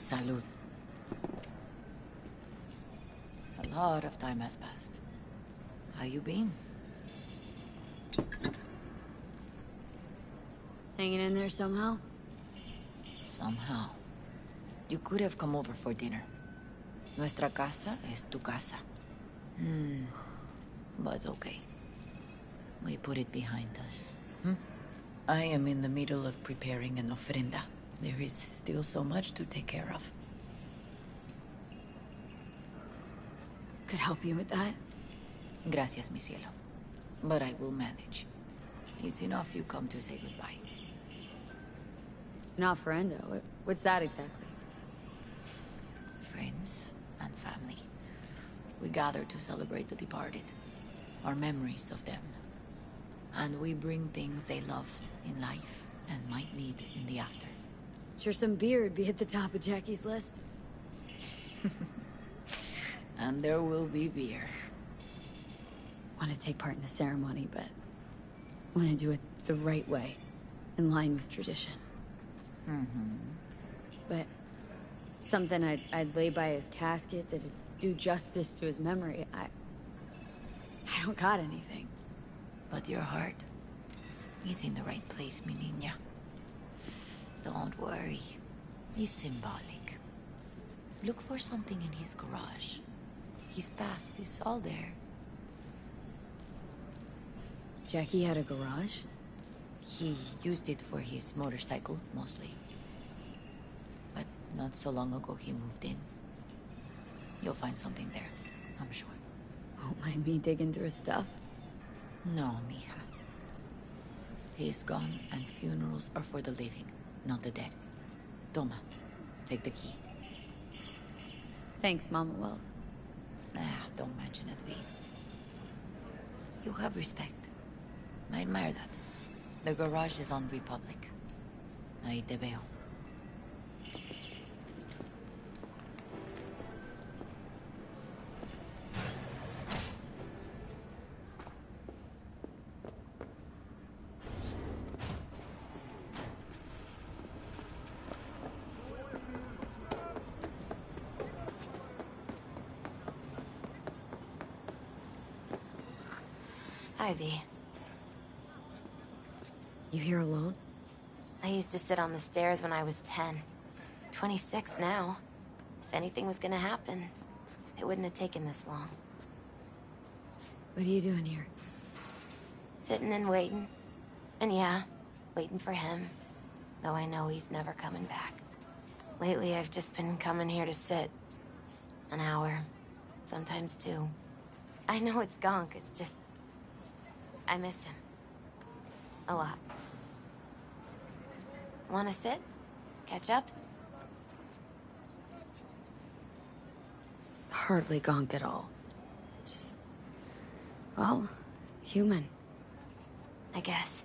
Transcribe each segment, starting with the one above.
Salud. A lot of time has passed. How you been? Hanging in there somehow? Somehow. You could have come over for dinner. Nuestra casa es tu casa. But okay. We put it behind us. I am in the middle of preparing an ofrenda. There is still so much to take care of. Could help you with that? Gracias, mi cielo. But I will manage. It's enough you come to say goodbye. An ofrenda? What's that exactly? Friends and family. We gather to celebrate the departed. Our memories of them. And we bring things they loved in life and might need in the after. Sure some beer would be at the top of Jackie's list. And there will be beer. Want to take part in the ceremony, but want to do it the right way, in line with tradition. But something I'd lay by his casket that'd do justice to his memory. I don't got anything. But your heart is in the right place, mi niña. Don't worry. It's symbolic. Look for something in his garage. His past is all there. Jackie had a garage? He used it for his motorcycle, mostly. But not so long ago he moved in. You'll find something there, I'm sure. Won't mind me digging through his stuff? No, mija. He's gone, and funerals are for the living, not the dead. Toma, take the key. Thanks, Mama Wells. Don't mention it, V. You have respect. I admire that. The garage is on Republic. Ahí te veo. Ivy. You here alone? I used to sit on the stairs when I was 10. 26 now. If anything was gonna happen, it wouldn't have taken this long. What are you doing here? Sitting and waiting. And yeah, waiting for him. Though I know he's never coming back. Lately, I've just been coming here to sit. An hour. Sometimes 2. I know it's gunk, it's just... I miss him. A lot. Wanna sit? Catch up? Hardly gonk at all. Just... well, human. I guess.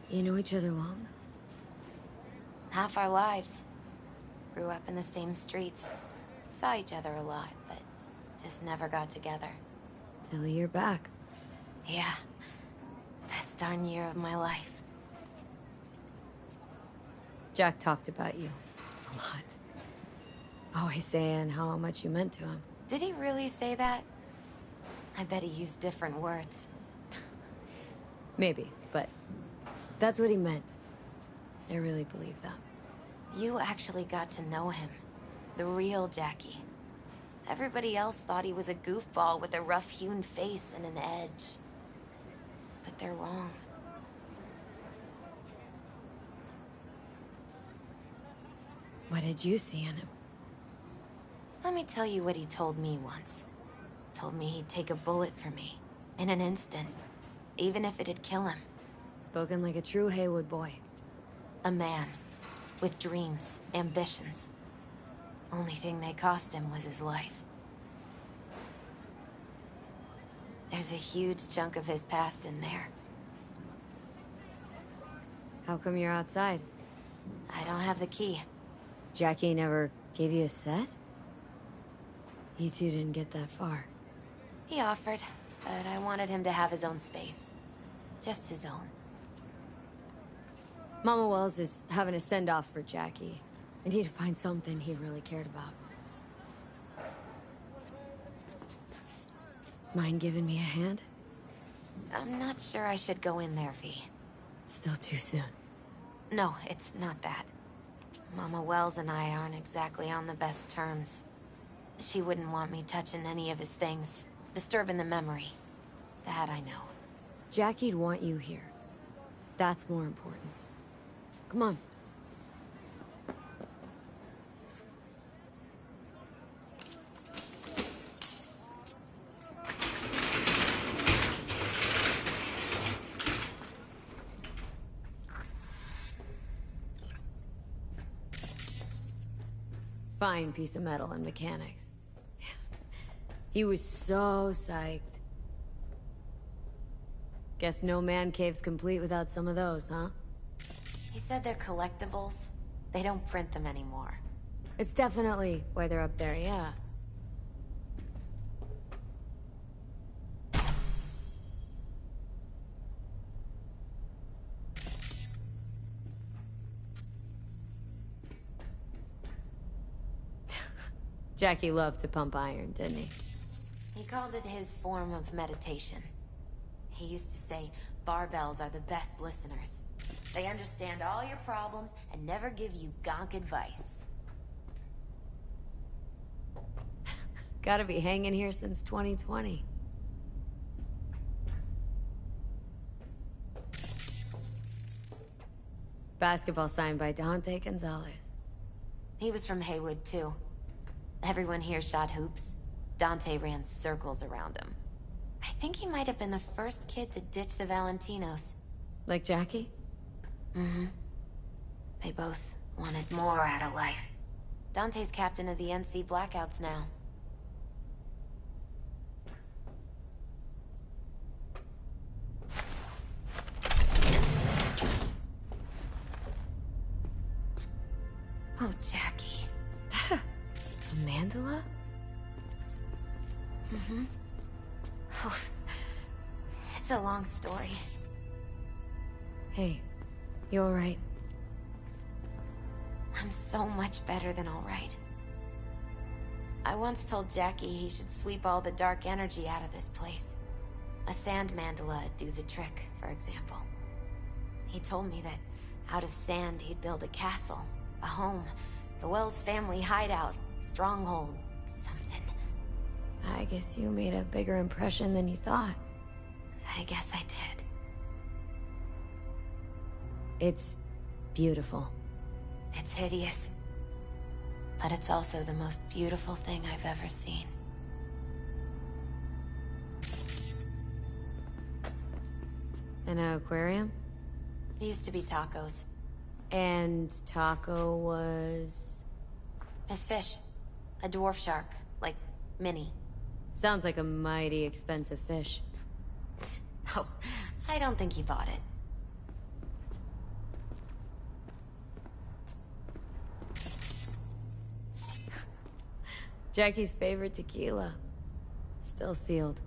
You know each other long? Half our lives. Grew up in the same streets. Saw each other a lot, but just never got together. Till a year back. Yeah. Best darn year of my life. Jack talked about you. A lot. Always saying how much you meant to him. Did he really say that? I bet he used different words. Maybe, but that's what he meant. I really believe that. You actually got to know him. The real Jackie. Everybody else thought he was a goofball with a rough-hewn face and an edge. But they're wrong. What did you see in him? Let me tell you what he told me once. Told me he'd take a bullet for me. In an instant. Even if it'd kill him. Spoken like a true Haywood boy. A man. With dreams, ambitions. Only thing they cost him was his life. There's a huge chunk of his past in there. How come you're outside? I don't have the key. Jackie never gave you a set? You two didn't get that far. He offered, but I wanted him to have his own space. Just his own. Mama Wells is having a send-off for Jackie. I need to find something he really cared about. Mind giving me a hand? I'm not sure I should go in there, V. Still too soon. No, it's not that. Mama Wells and I aren't exactly on the best terms. She wouldn't want me touching any of his things, disturbing the memory. That I know. Jackie'd want you here. That's more important. Come on. Fine piece of metal and mechanics. He was so psyched. Guess no man cave's complete without some of those, huh? He said they're collectibles. They don't print them anymore. It's definitely why they're up there, yeah. Jackie loved to pump iron, didn't he? He called it his form of meditation. He used to say, barbells are the best listeners. They understand all your problems and never give you gonk advice. Gotta be hanging here since 2020. Basketball signed by Dante Gonzalez. He was from Haywood, too. Everyone here shot hoops. Dante ran circles around him. I think he might have been the first kid to ditch the Valentinos. Like Jackie? Mm-hmm. They both wanted more out of life. Dante's captain of the NC Blackouts now. Oh, Jackie. A mandala? Mm-hmm. Oh, it's a long story. Hey, you alright? I'm so much better than alright. I once told Jackie he should sweep all the dark energy out of this place. A sand mandala'd do the trick, for example. He told me that out of sand he'd build a castle, a home, the Wells family hideout, stronghold, something. I guess you made a bigger impression than you thought. I guess I did. It's beautiful. It's hideous. But it's also the most beautiful thing I've ever seen. An aquarium? It used to be Taco's. And Taco was... His fish. A dwarf shark. Like, mini. Sounds like a mighty expensive fish. Oh, I don't think he bought it. Jackie's favorite tequila. Still sealed.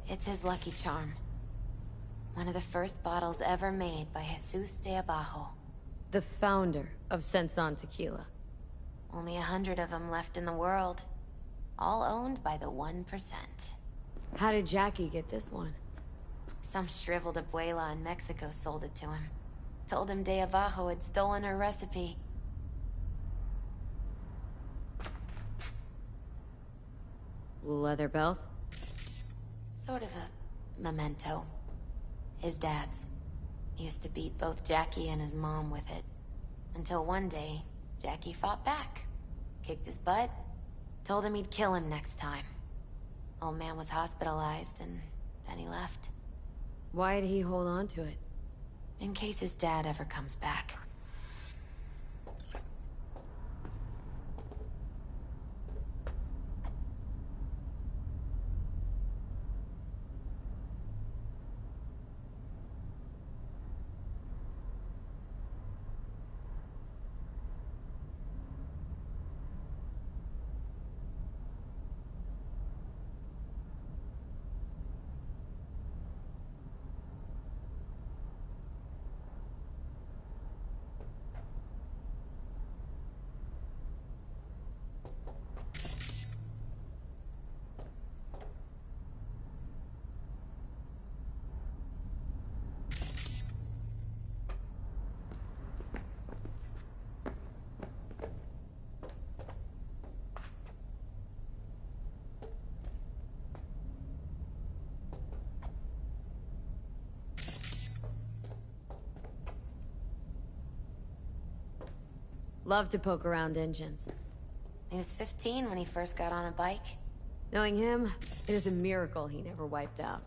It's his lucky charm. One of the first bottles ever made by Jesus de Abajo. The founder of Senson Tequila. Only 100 of them left in the world. All owned by the 1%. How did Jackie get this one? Some shriveled abuela in Mexico sold it to him. Told him de Abajo had stolen her recipe. Leather belt? Sort of a memento. His dad's. Used to beat both Jackie and his mom with it. Until one day, Jackie fought back. Kicked his butt. Told him he'd kill him next time. Old man was hospitalized, and then he left. Why'd he hold on to it? In case his dad ever comes back. Love to poke around engines. He was 15 when he first got on a bike. Knowing him, it is a miracle he never wiped out.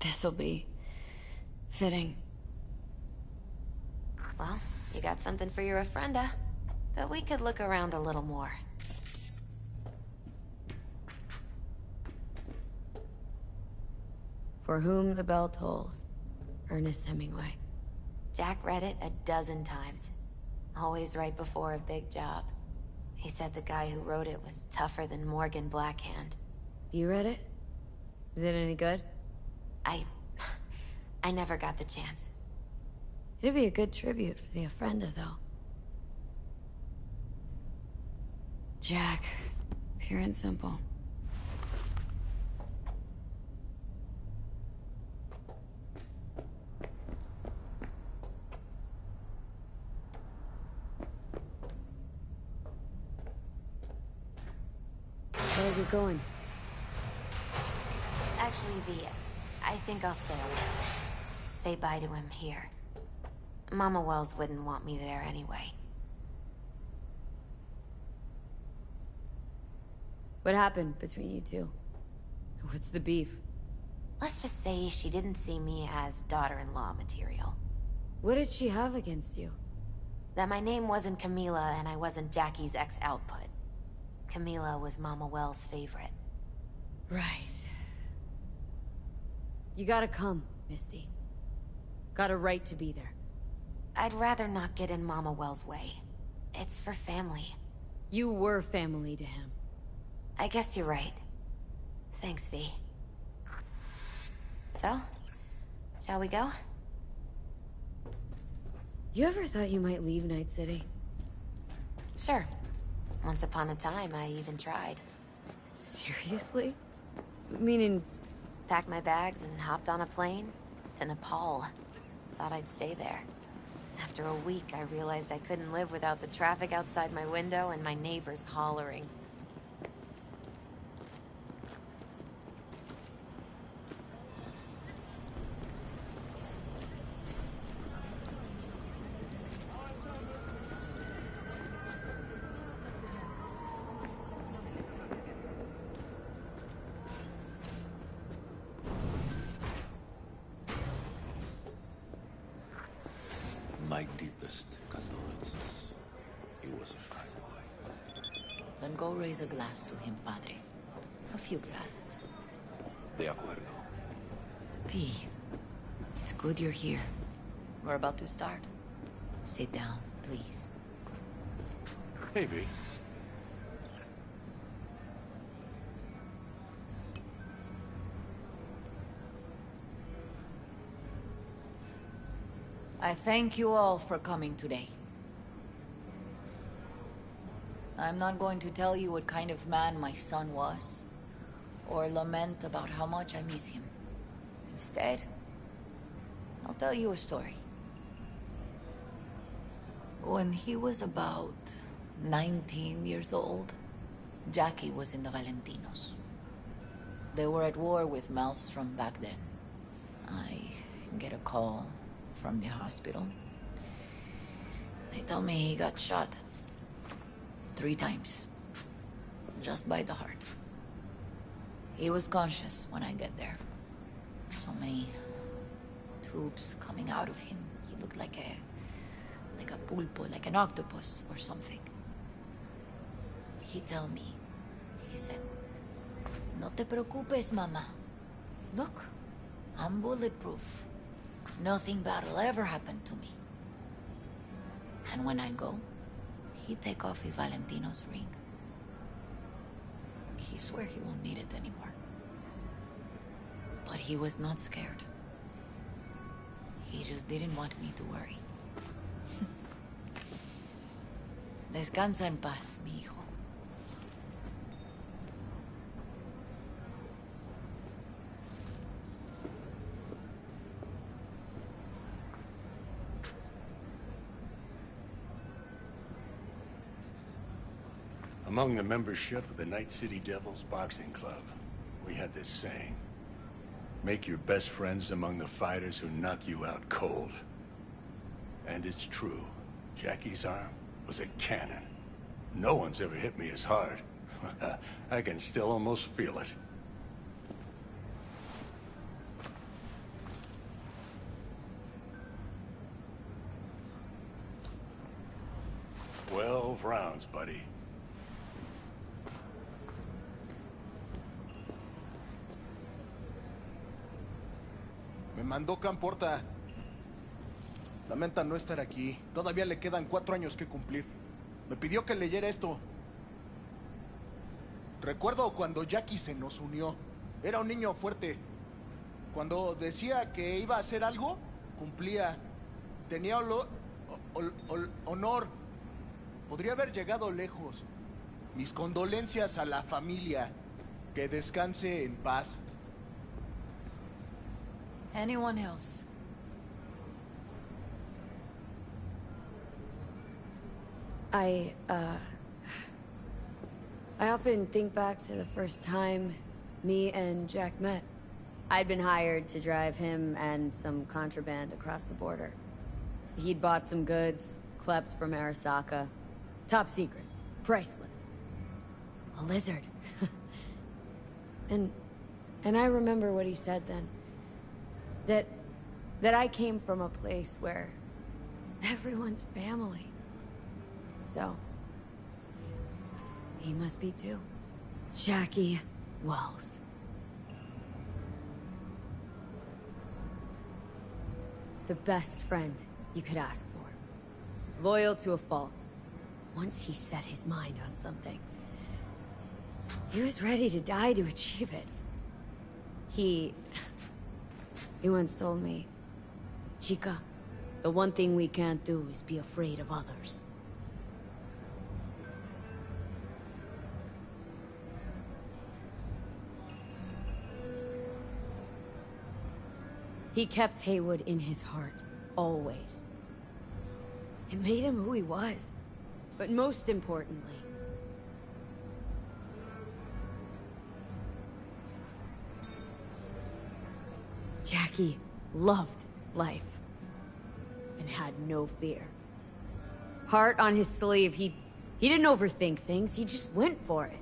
This'll be fitting. Well, you got something for your ofrenda. But we could look around a little more. For whom the bell tolls. Ernest Hemingway. Jack read it a dozen times. Always right before a big job. He said the guy who wrote it was tougher than Morgan Blackhand. You read it? Is it any good? I never got the chance. It'd be a good tribute for the ofrenda, though. Jack. Pure and simple. Gotta get going. Actually, V, I think I'll stay away. Say bye to him here. Mama Wells wouldn't want me there anyway. What happened between you two? What's the beef? Let's just say she didn't see me as daughter-in-law material. What did she have against you? That my name wasn't Camila and I wasn't Jackie's ex-output. Camila was Mama Wells' favorite. Right. You gotta come, Misty. Got a right to be there. I'd rather not get in Mama Wells' way. It's for family. You were family to him. I guess you're right. Thanks, V. So, shall we go? You ever thought you might leave Night City? Sure. Once upon a time, I even tried. Seriously? Meaning... Packed my bags and hopped on a plane to Nepal. Thought I'd stay there. After a week, I realized I couldn't live without the traffic outside my window and my neighbors hollering. My deepest condolences. He was a fine boy. Then go raise a glass to him, Padre. A few glasses. De acuerdo. P, it's good you're here. We're about to start. Sit down, please. Hey, V. I thank you all for coming today. I'm not going to tell you what kind of man my son was, or lament about how much I miss him. Instead, I'll tell you a story. When he was about 19 years old, Jackie was in the Valentinos. They were at war with Maelstrom back then. I get a call from the hospital. They tell me he got shot 3 times, just by the heart. He was conscious when I get there. So many tubes coming out of him. He looked like a pulpo, like an octopus or something. He tell me, he said, "No te preocupes, mama. Look, I'm bulletproof. Nothing bad will ever happen to me." And when I go, he take off his Valentino's ring. He swear he won't need it anymore. But He was not scared. He just didn't want me to worry. Descansa en paz, mi hijo. Among the membership of the Night City Devils Boxing Club, we had this saying. Make your best friends among the fighters who knock you out cold. And it's true. Jackie's arm was a cannon. No one's ever hit me as hard. I can still almost feel it. 12 rounds, buddy. Me mandó Camporta. Lamenta no estar aquí. Todavía le quedan 4 años que cumplir. Me pidió que leyera esto. Recuerdo cuando Jackie se nos unió. Era un niño fuerte. Cuando decía que iba a hacer algo, cumplía. Tenía honor. Podría haber llegado lejos. Mis condolencias a la familia. Que descanse en paz. Anyone else? I often think back to the first time me and Jack met. I'd been hired to drive him and some contraband across the border. He'd bought some goods, klept from Arasaka. Top secret. Priceless. A lizard. And I remember what he said then. That I came from a place where everyone's family. So, he must be too. Jackie Wells. The best friend you could ask for. Loyal to a fault. Once he set his mind on something, he was ready to die to achieve it. He once told me, Chica, the one thing we can't do is be afraid of others. He kept Haywood in his heart, always. It made him who he was. But most importantly, Jackie loved life and had no fear. Heart on his sleeve, he didn't overthink things, he just went for it.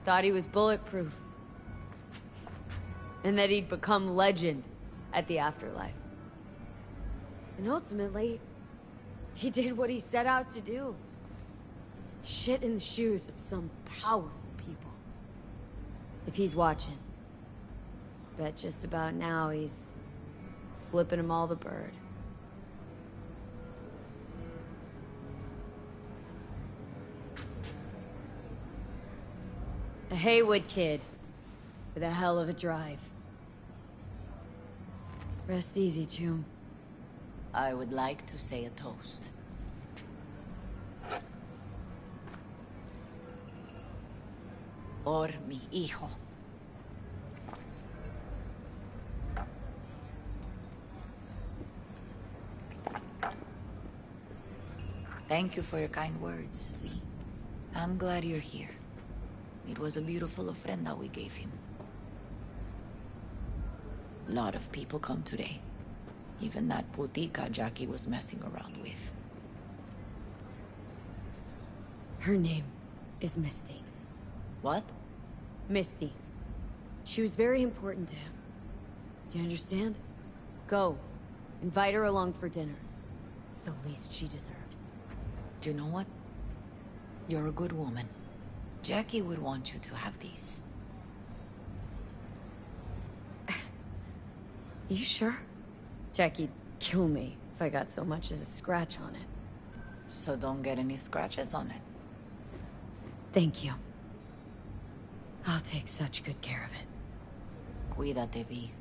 Thought he was bulletproof. And that he'd become legend at the afterlife. And ultimately, he did what he set out to do. Shit in the shoes of some powerful people. If he's watching, bet just about now he's flipping them all the bird. A Haywood kid with a hell of a drive. Rest easy, Chum. I would like to say a toast. Por mi hijo. Thank you for your kind words, Vi. I'm glad you're here. It was a beautiful ofrenda we gave him. A lot of people come today. Even that putica Jackie was messing around with. Her name is Misty. What? Misty. She was very important to him. Do you understand? Go. Invite her along for dinner. It's the least she deserves. Do you know what? You're a good woman. Jackie would want you to have these. You sure? Jackie'd kill me if I got so much as a scratch on it. So don't get any scratches on it. Thank you. I'll take such good care of it. Cuídate, Vi.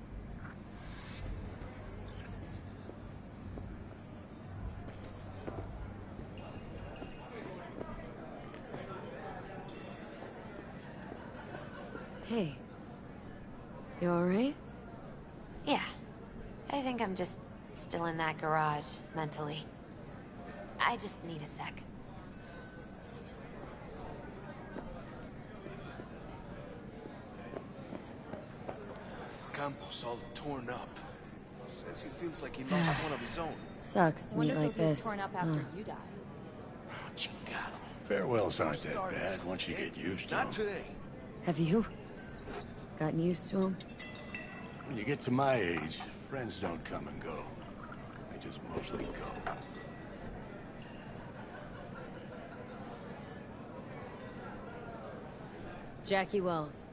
Hey. You alright? Yeah. I think I'm just still in that garage, mentally. I just need a sec. Campos all torn up. Says he feels like he lost one of his own. Sucks to meet like this. Torn up after you died. Chingado. Farewells aren't that bad once you get used to them. Not today. Have you gotten used to him? When you get to my age, friends don't come and go. They just mostly go. Jackie Wells.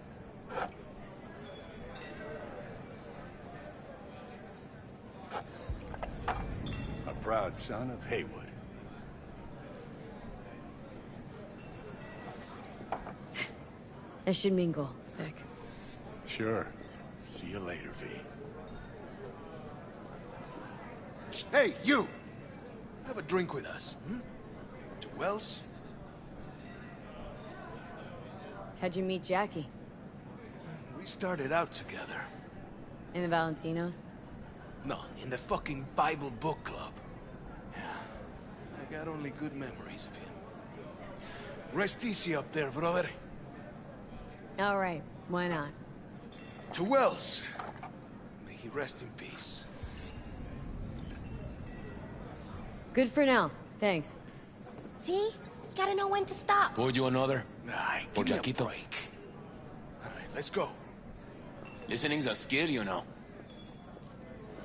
A proud son of Haywood. That should mingle, Vic. Sure. See you later, V. Hey, you! Have a drink with us, hmm? To Wells? How'd you meet Jackie? We started out together. In the Valentinos? No, in the fucking Bible book club. Yeah, I got only good memories of him. Rest easy up there, brother. Alright, why not? To Wells. May he rest in peace. Good for now, thanks. See? Gotta know when to stop. Pour you another? Nah, For give me a Jaquito? break. All right, let's go. Listening's a skill, you know.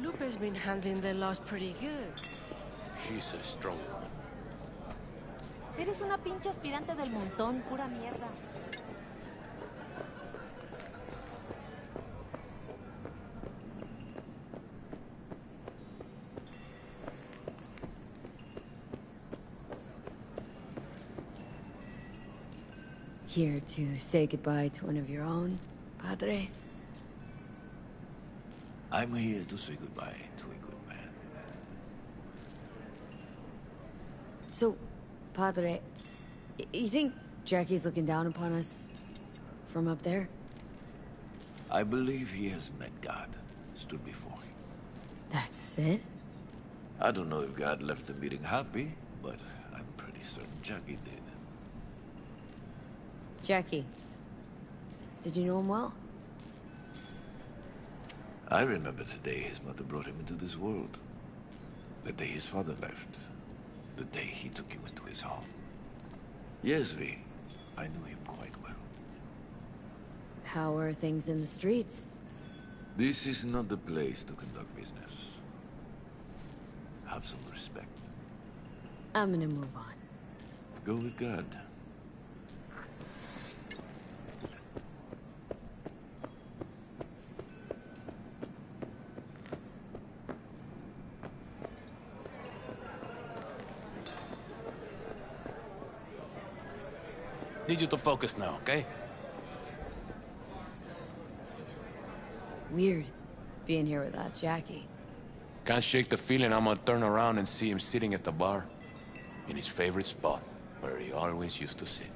Lupe's been handling the loss pretty good. She's a strong woman. Eres una pinche aspirante del montón, pura mierda. Here to say goodbye to one of your own, Padre? I'm here to say goodbye to a good man. So, Padre, you think Jackie's looking down upon us from up there? I believe he has met God, stood before him. That's it? I don't know if God left the meeting happy, but I'm pretty certain Jackie did. Jackie, did you know him well? I remember the day his mother brought him into this world. The day his father left. The day he took you into his home. Yes, V. I knew him quite well. How are things in the streets? This is not the place to conduct business. Have some respect. I'm gonna move on. Go with God. Need you to focus now, okay? Weird, being here without Jackie. Can't shake the feeling I'm gonna turn around and see him sitting at the bar. In his favorite spot, where he always used to sit.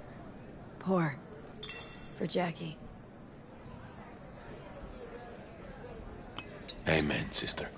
Poor. For Jackie. Amen, sister.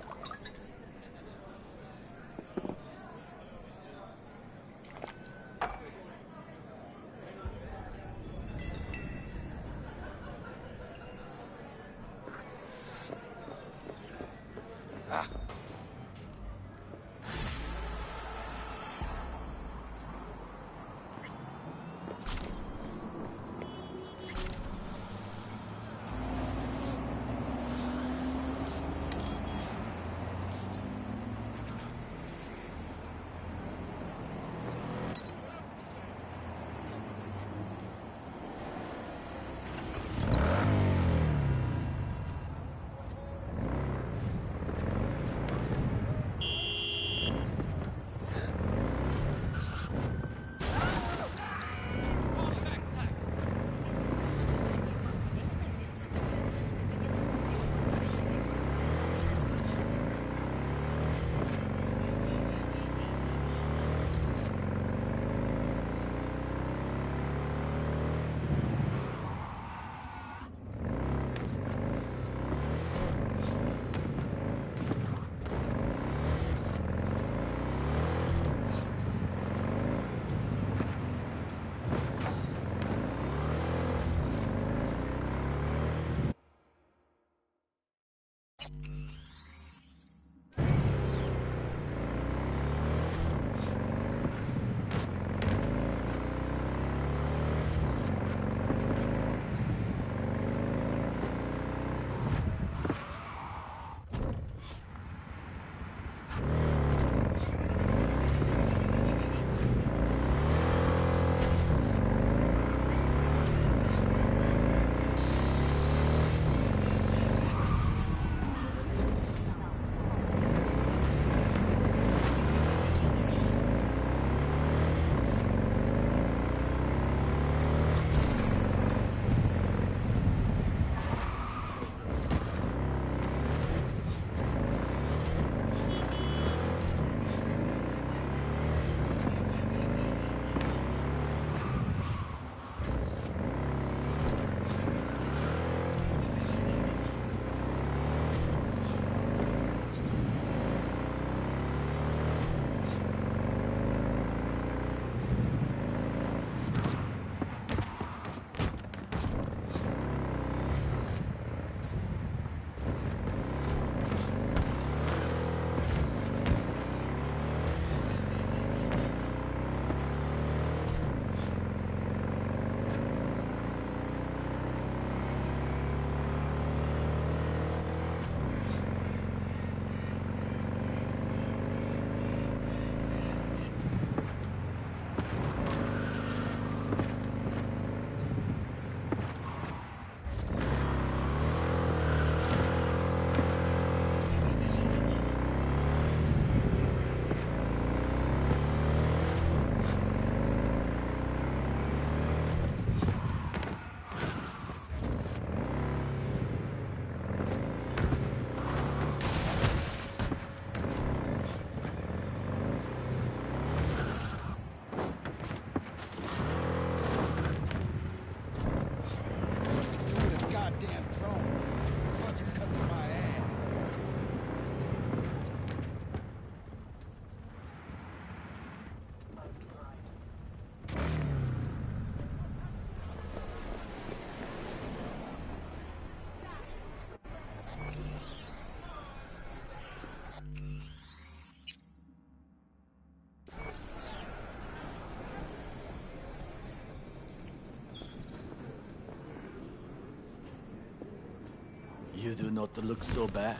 You do not look so bad.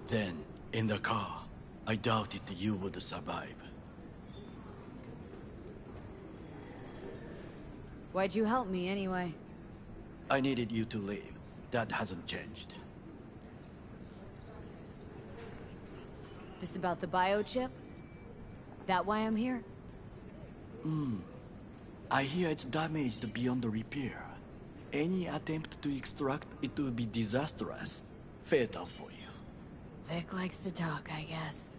Then, in the car, I doubted you would survive. Why'd you help me anyway? I needed you to leave. That hasn't changed. This about the biochip? That why I'm here? I hear it's damaged beyond repair. Any attempt to extract it would be disastrous. Fatal for you. Vic likes to talk, I guess.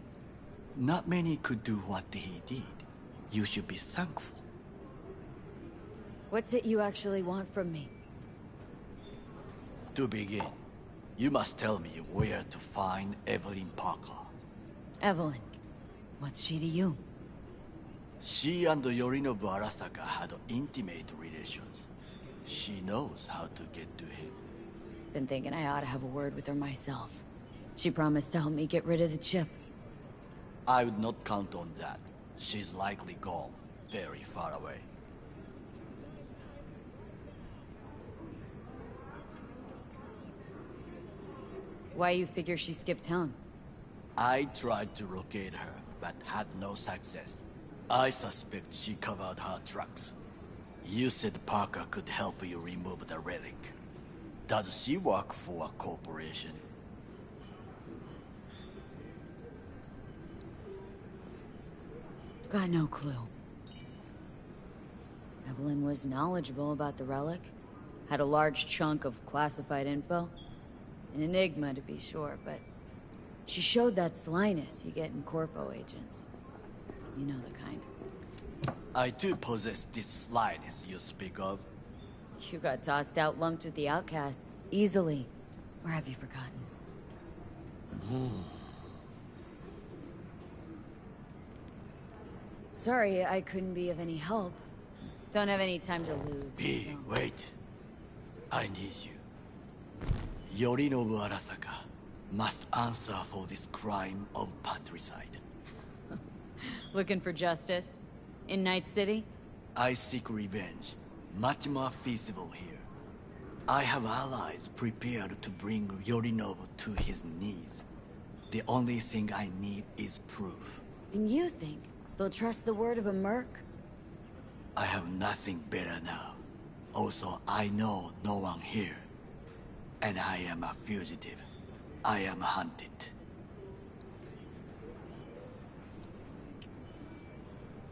Not many could do what he did. You should be thankful. What's it you actually want from me? To begin, you must tell me where to find Evelyn Parker. Evelyn. What's she to you? She and Yorinobu Arasaka had intimate relations. She knows how to get to him. Been thinking I ought to have a word with her myself. She promised to help me get rid of the chip. I would not count on that. She's likely gone, very far away. Why you figure she skipped town? I tried to locate her, but had no success. I suspect she covered her tracks. You said Parker could help you remove the relic. Does she work for a corporation? Got no clue. Evelyn was knowledgeable about the relic. Had a large chunk of classified info. An enigma, to be sure, but she showed that slyness you get in corpo agents. You know the kind. I too possess this slyness you speak of. You got tossed out lumped with the outcasts, easily. Or have you forgotten? Sorry, I couldn't be of any help. Don't have any time to lose. B, so. wait. I need you. Yorinobu Arasaka must answer for this crime of patricide. Looking for justice? In Night City? I seek revenge, much more feasible here. I have allies prepared to bring Yorinobu to his knees. The only thing I need is proof. And you think they'll trust the word of a merc? I have nothing better now. Also, I know no one here. And I am a fugitive. I am hunted.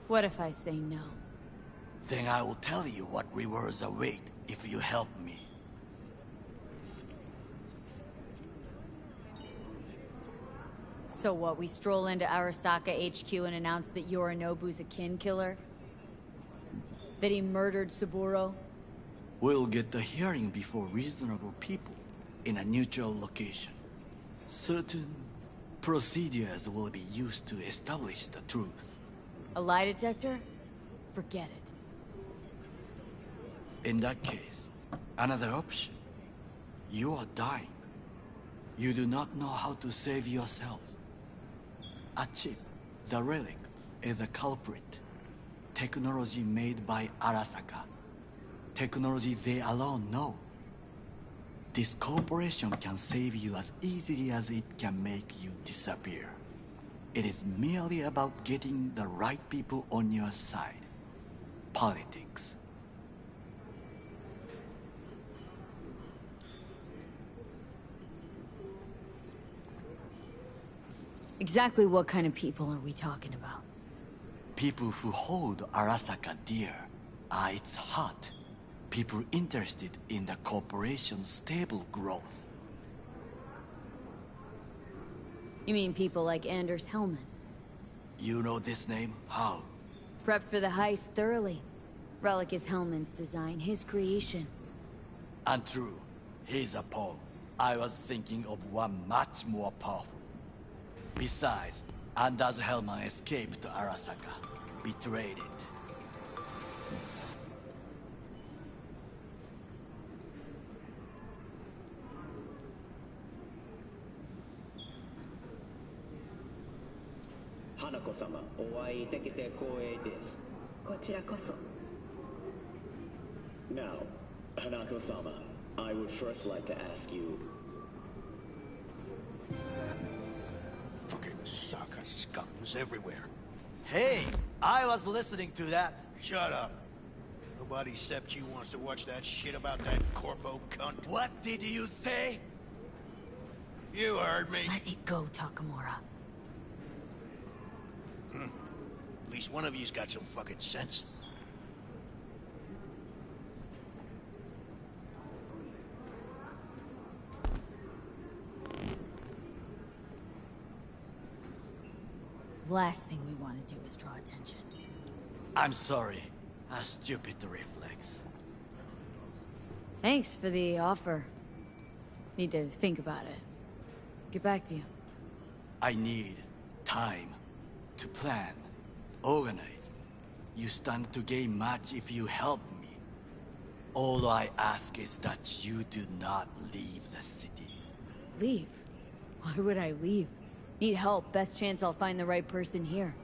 What if I say no? Then I will tell you what rewards await if you help me. So what, we stroll into Arasaka HQ and announce that Yorinobu's a kin killer? That he murdered Saburo? We'll get the hearing before reasonable people in a neutral location. Certain procedures will be used to establish the truth. A lie detector? Forget it. In that case, another option. You are dying. You do not know how to save yourself. A chip, the relic, is a culprit. Technology made by Arasaka. Technology they alone know. This corporation can save you as easily as it can make you disappear. It is merely about getting the right people on your side. Politics. Exactly what kind of people are we talking about? People who hold Arasaka dear are its heart. People interested in the corporation's stable growth. You mean people like Anders Hellman? You know this name? How? Prepped for the heist thoroughly. Relic is Hellman's design, his creation. Untrue. He's a pawn. I was thinking of one much more powerful. Besides, Anders Hellman escaped to Arasaka. Betrayed it. Hanako-sama, お会いできて光栄です。こちらこそ。Now, Hanako-sama, I would first like to ask you... Fucking Saka scums everywhere. Hey, I was listening to that. Shut up. Nobody except you wants to watch that shit about that corpo cunt. What did you say? You heard me. Let it go, Takamura. At least one of you's got some fucking sense. Last thing we want to do is draw attention. I'm sorry. A stupid reflex. Thanks for the offer. Need to think about it. Get back to you. I need time to plan, organize. You stand to gain much if you help me. All I ask is that you do not leave the city. Leave? Why would I leave? Need help. Best chance I'll find the right person here.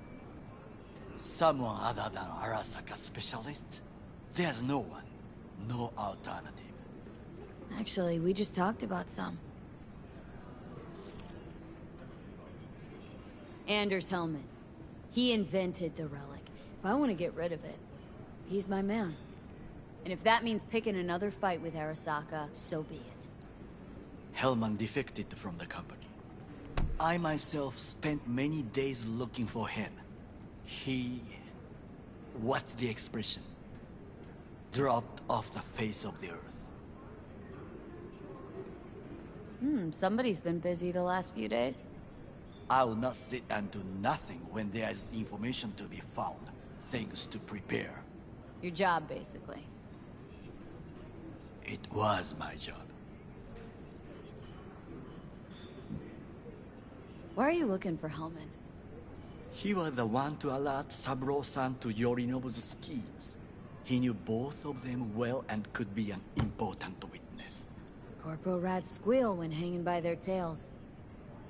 Someone other than Arasaka specialist? There's no one. No alternative. Actually, we just talked about some. Anders Hellman. He invented the relic. If I want to get rid of it, he's my man. And if that means picking another fight with Arasaka, so be it. Hellman defected from the company. I myself spent many days looking for him. He... what's the expression? Dropped off the face of the earth. Somebody's been busy the last few days. I will not sit and do nothing when there is information to be found. Things to prepare. Your job, basically. It was my job. Why are you looking for Hellman? He was the one to alert Saburo-san to Yorinobu's schemes. He knew both of them well and could be an important witness. Corporal rats squeal when hanging by their tails.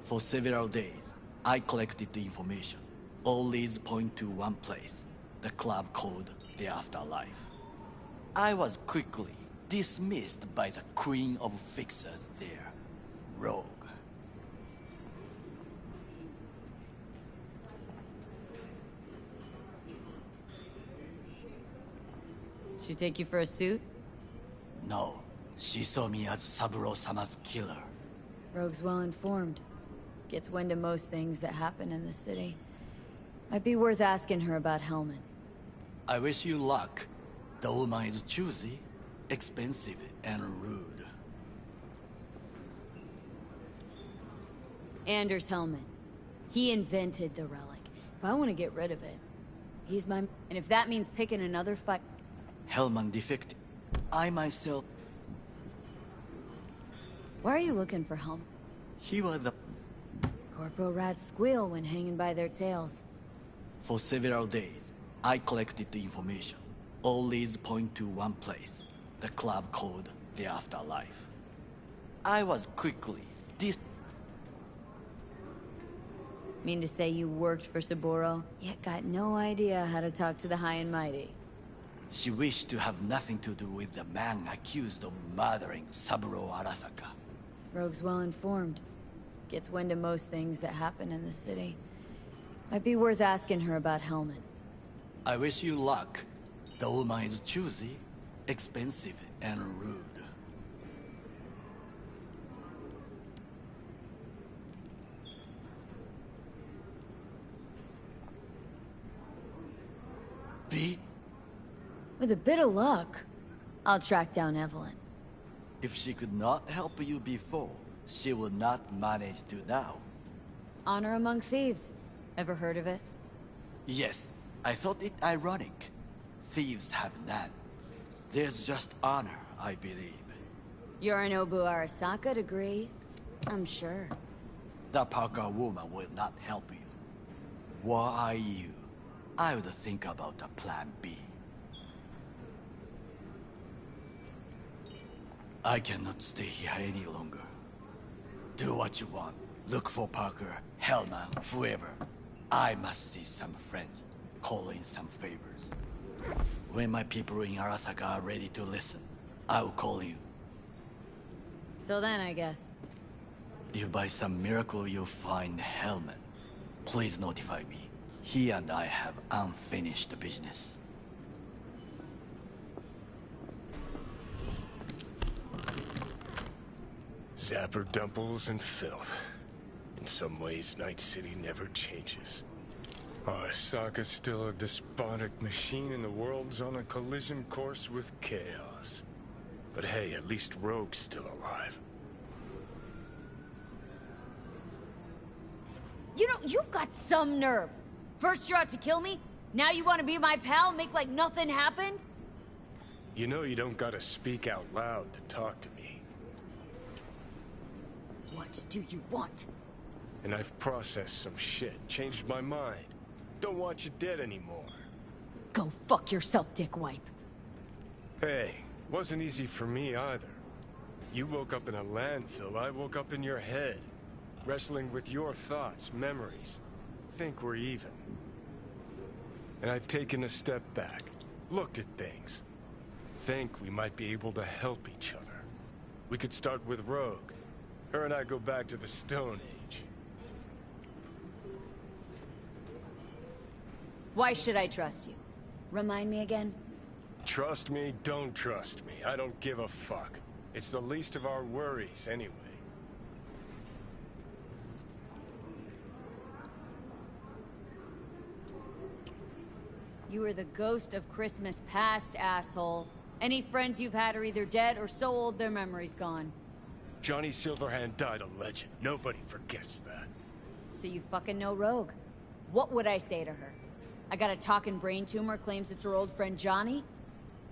For several days, I collected the information. All leads point to one place, the club called the Afterlife. I was quickly dismissed by the queen of fixers there, Rogue. She take you for a suit? No, she saw me as Saburo-sama's killer. Rogue's well informed. Gets wind of most things that happen in the city. Might be worth asking her about Hellman. I wish you luck. The woman is choosy, expensive, and rude. Anders Hellman. He invented the relic. If I want to get rid of it, he's my... And if that means picking another fight... Hellman defected. I myself... Why are you looking for Hellman? He was a... Corporal rats squeal when hanging by their tails. For several days, I collected the information. All leads point to one place, the club called the Afterlife. I was quickly Mean to say you worked for Saburo, yet got no idea how to talk to the high and mighty. She wished to have nothing to do with the man accused of murdering Saburo Arasaka. Rogue's well informed. Gets wind of most things that happen in the city. Might be worth asking her about Hellman. I wish you luck. The woman is choosy, expensive, and rude. V? With a bit of luck, I'll track down Evelyn. If she could not help you before, she will not manage to now. Honor among thieves. Ever heard of it? Yes, I thought it ironic. Thieves have none. There's just honor, I believe. Yorinobu Arasaka degree, I'm sure. The Parker woman will not help you. Why are you? I would think about a plan B. I cannot stay here any longer. Do what you want. Look for Parker, Hellman, whoever. I must see some friends, call in some favors. When my people in Arasaka are ready to listen, I will call you. Till then, I guess. If by some miracle you find Hellman, please notify me. He and I have unfinished business. Zapper dumples and filth. In some ways, Night City never changes. Arasaka's still a despotic machine and the world's on a collision course with chaos. But hey, at least Rogue's still alive. You know, you've got some nerve. First you're out to kill me, now you want to be my pal and make like nothing happened? You know you don't gotta speak out loud to talk to me. What do you want? And I've processed some shit, changed my mind. Don't want you dead anymore. Go fuck yourself, dickwipe. Hey, wasn't easy for me either. You woke up in a landfill, I woke up in your head. Wrestling with your thoughts, memories. Think we're even. And I've taken a step back, looked at things. Think we might be able to help each other. We could start with Rogue. Her and I go back to the Stone Age. Why should I trust you? Remind me again? Trust me, don't trust me. I don't give a fuck. It's the least of our worries, anyway. You are the ghost of Christmas past, asshole. Any friends you've had are either dead or so old their memory's gone. Johnny Silverhand died a legend. Nobody forgets that. So you fucking know Rogue. What would I say to her? I got a talking brain tumor, claims it's her old friend Johnny?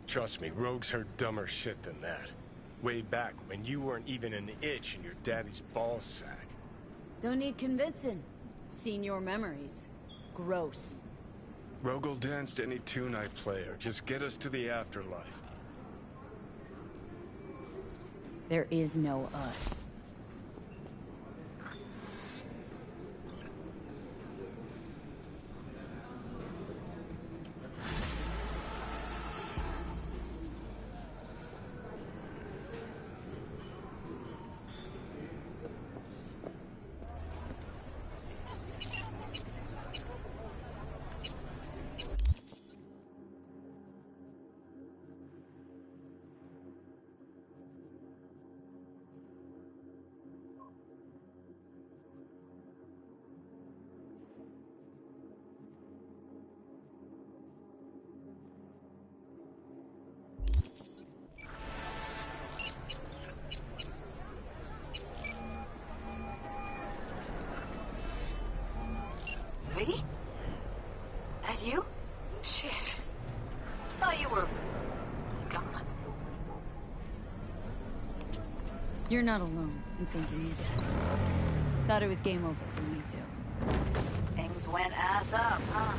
Trust me, Rogue's heard dumber shit than that. Way back when you weren't even an itch in your daddy's ball sack. Don't need convincing. Seen your memories. Gross. Rogue will dance to any tune I play her. Just get us to the afterlife. There is no us. Lee? That you? Shit. Thought you were... gone. You're not alone in thinking you're dead. Thought it was game over for me, too. Things went ass up, huh?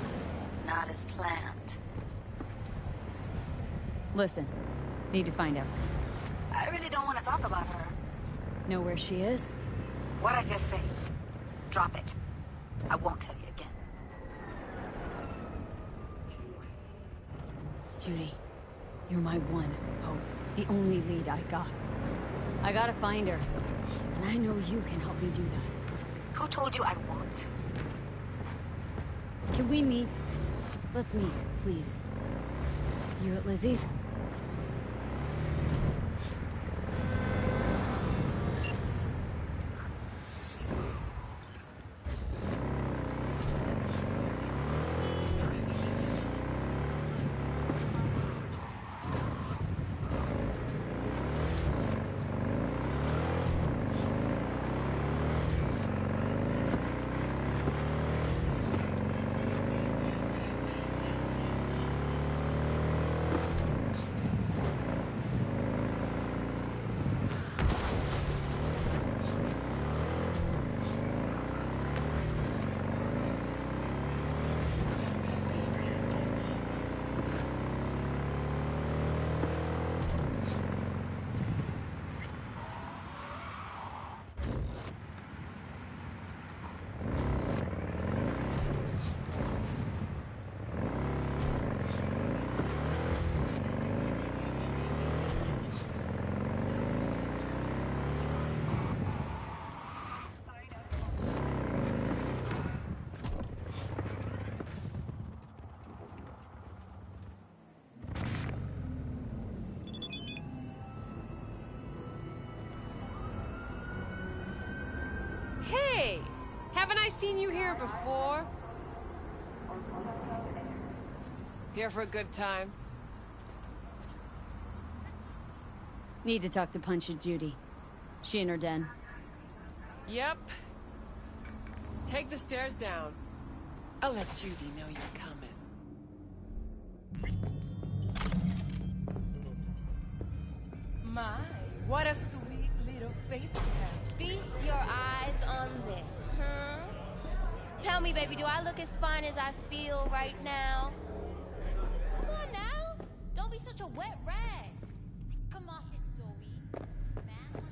Not as planned. Listen, need to find out. I really don't want to talk about her. Know where she is? What I just said. Drop it. I won't tell you again. Judy, you're my one hope. The only lead I got. I gotta find her. And I know you can help me do that. Who told you I won't? Can we meet? Let's meet, please. You at Lizzie's? Hey! Haven't I seen you here before? Here for a good time? Need to talk to Punch and Judy. She in her den. Yep. Take the stairs down. I'll let Judy know you're coming. My, what a sweet little face you have. Feast your eyes on this, Tell me, baby, do I look as fine as I feel right now? Come on now. Don't be such a wet rag. Come off it, Zoe. Man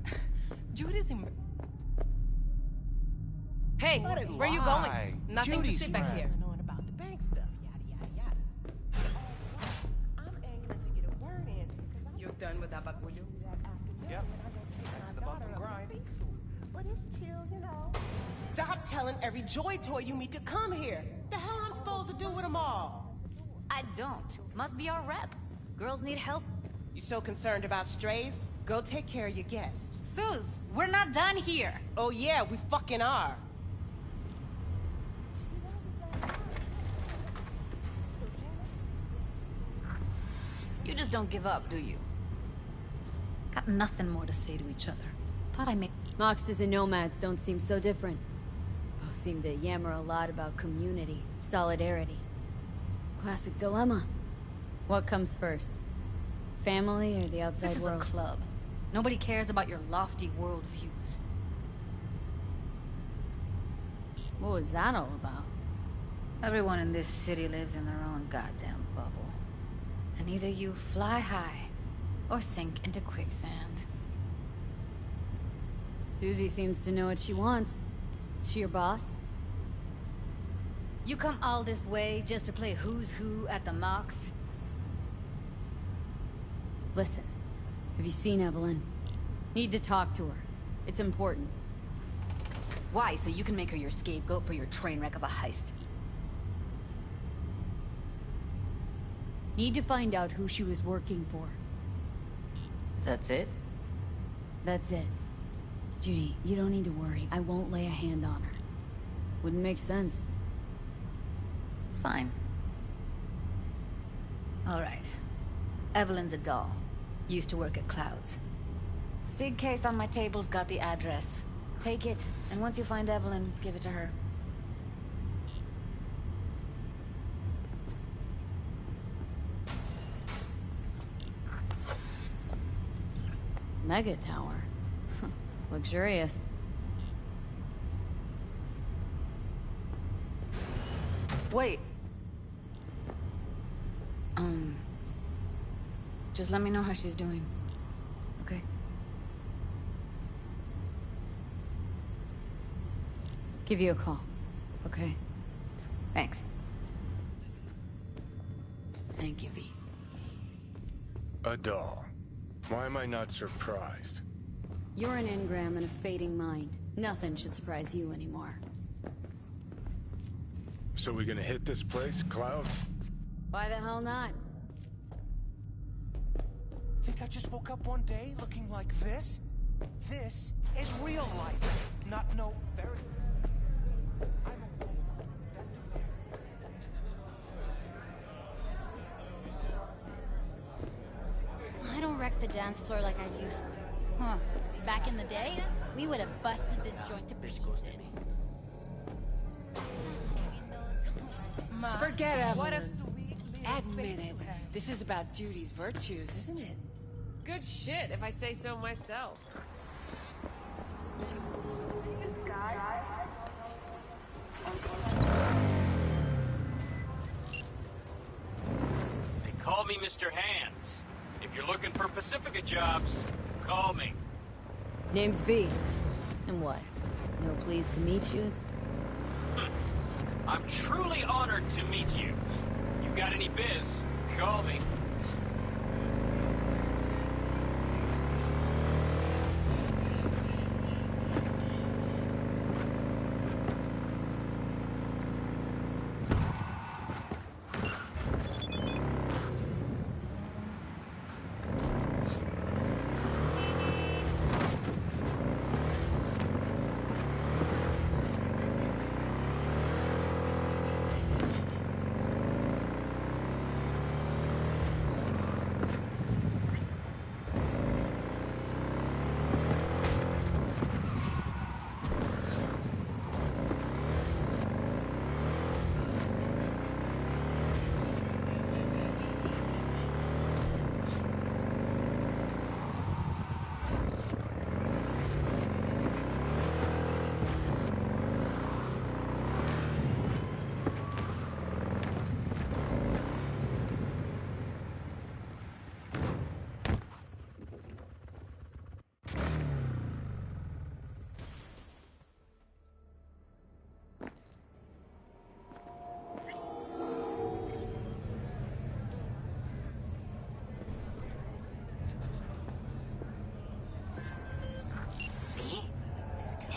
wants Judy's in... Hey, where you going? Nothing to sit back here. Knowing about the bank stuff, yada, yada, yada. I'm angling to get a word in. You're done with that bagullo? Yep. The bump and grind. But it's chill, you know. Stop telling every Joy toy you meet to come here. The hell I'm supposed to do with them all? I don't. Must be our rep. Girls need help. You so concerned about strays? Go take care of your guests. Suze, we're not done here. Oh yeah, we fucking are. You just don't give up, do you? Got nothing more to say to each other. Thought I made... Moxes and nomads don't seem so different. Both seem to yammer a lot about community, solidarity. Classic dilemma. What comes first? Family or the outside This is world? a club. Nobody cares about your lofty worldviews. What was that all about? Everyone in this city lives in their own goddamn bubble. And either you fly high, or sink into quicksand. Susie seems to know what she wants. She your boss? You come all this way just to play who's who at the mocks? Listen, have you seen Evelyn? Need to talk to her. It's important. Why? So you can make her your scapegoat for your train wreck of a heist? Need to find out who she was working for. That's it? That's it. Judy, you don't need to worry. I won't lay a hand on her. Wouldn't make sense. Fine. All right. Evelyn's a doll. Used to work at Clouds. Sig case on my table's got the address. Take it, and once you find Evelyn, give it to her. Mega tower. Luxurious. Wait. Just let me know how she's doing. Okay? Give you a call. Okay? Thanks. Thank you, V. A doll. Why am I not surprised? You're an engram and a fading mind. Nothing should surprise you anymore. So we gonna hit this place, Cloud? Why the hell not? Think I just woke up one day looking like this? This is real life, not no fairy. I don't wreck the dance floor like I used to. Huh. Back in the day, we would have busted this joint to pieces. Forget Evelyn. What a sweet little Admit face it. you have. This is about Judy's virtues, isn't it? Good shit, if I say so myself. They call me Mr. Hands. If you're looking for Pacifica jobs, call me. Name's V. And what? No pleased to meet yous? I'm truly honored to meet you. You got any biz, call me.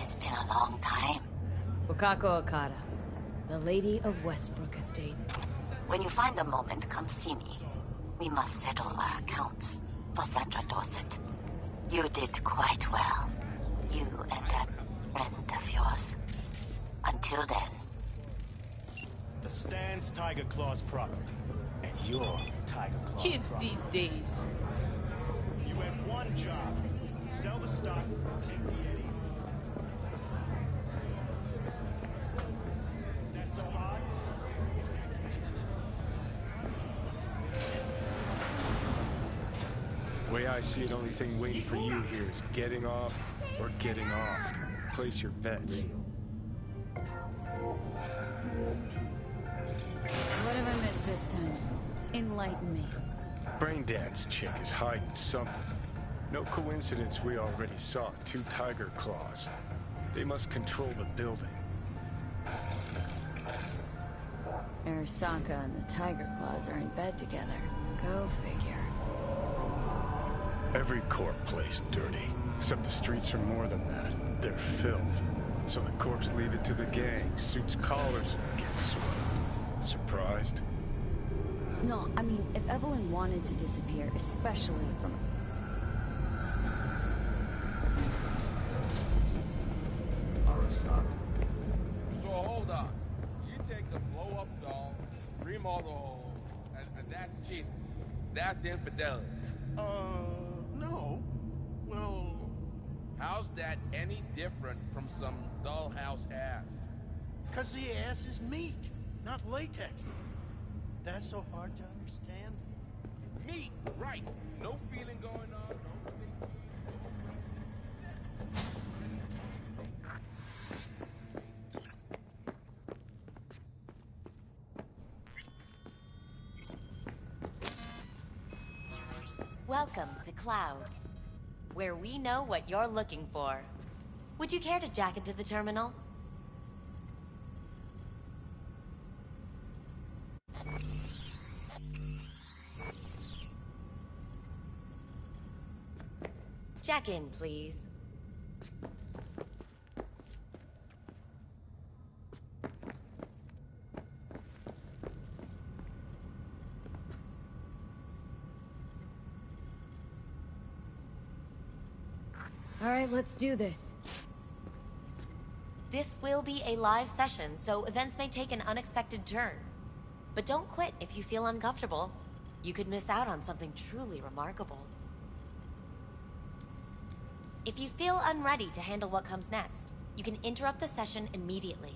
It's been a long time. Wakako Okada, the Lady of Westbrook Estate. When you find a moment, come see me. We must settle our accounts for Sandra Dorset. You did quite well. You and that friend of yours. Until then. The Stan's Tiger Claw's property, and you're Tiger Claw's Kids property. these days. You had one job. Sell the stock, take the eddies. Is that so hard? Way I see it, only thing waiting for you here is getting off or getting off. Place your bets. What have I missed this time? Enlighten me. Braindance chick is hiding something. No coincidence we already saw 2 tiger claws. They must control the building. Arasaka and the Tiger Claws are in bed together. Go figure. Every corp plays dirty, except the streets are more than that. They're filth. So the corps leave it to the gang, suits collars, and gets swept. Surprised? No, I mean, if Evelyn wanted to disappear, especially from... So hold on. You take a blow-up doll, remodel hole, and that's cheating. That's infidelity. No. Well... How's that any different from some dollhouse ass? 'Cause the ass is meat, not latex. That's so hard to understand. Meat, right. No feeling going on, no thinking. Welcome to Clouds, where we know what you're looking for. Would you care to jack into the terminal? Jack in, please. All right, let's do this. This will be a live session, so events may take an unexpected turn. But don't quit if you feel uncomfortable. You could miss out on something truly remarkable. If you feel unready to handle what comes next, you can interrupt the session immediately.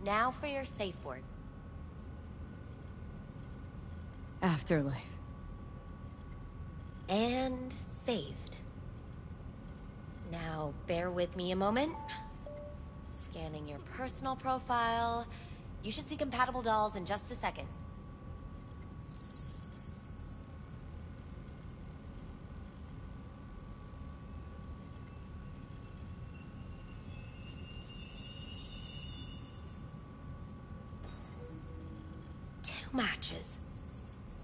Now for your safe word. Afterlife. And saved. Now, bear with me a moment. Scanning your personal profile. You should see compatible dolls in just a second. Two matches.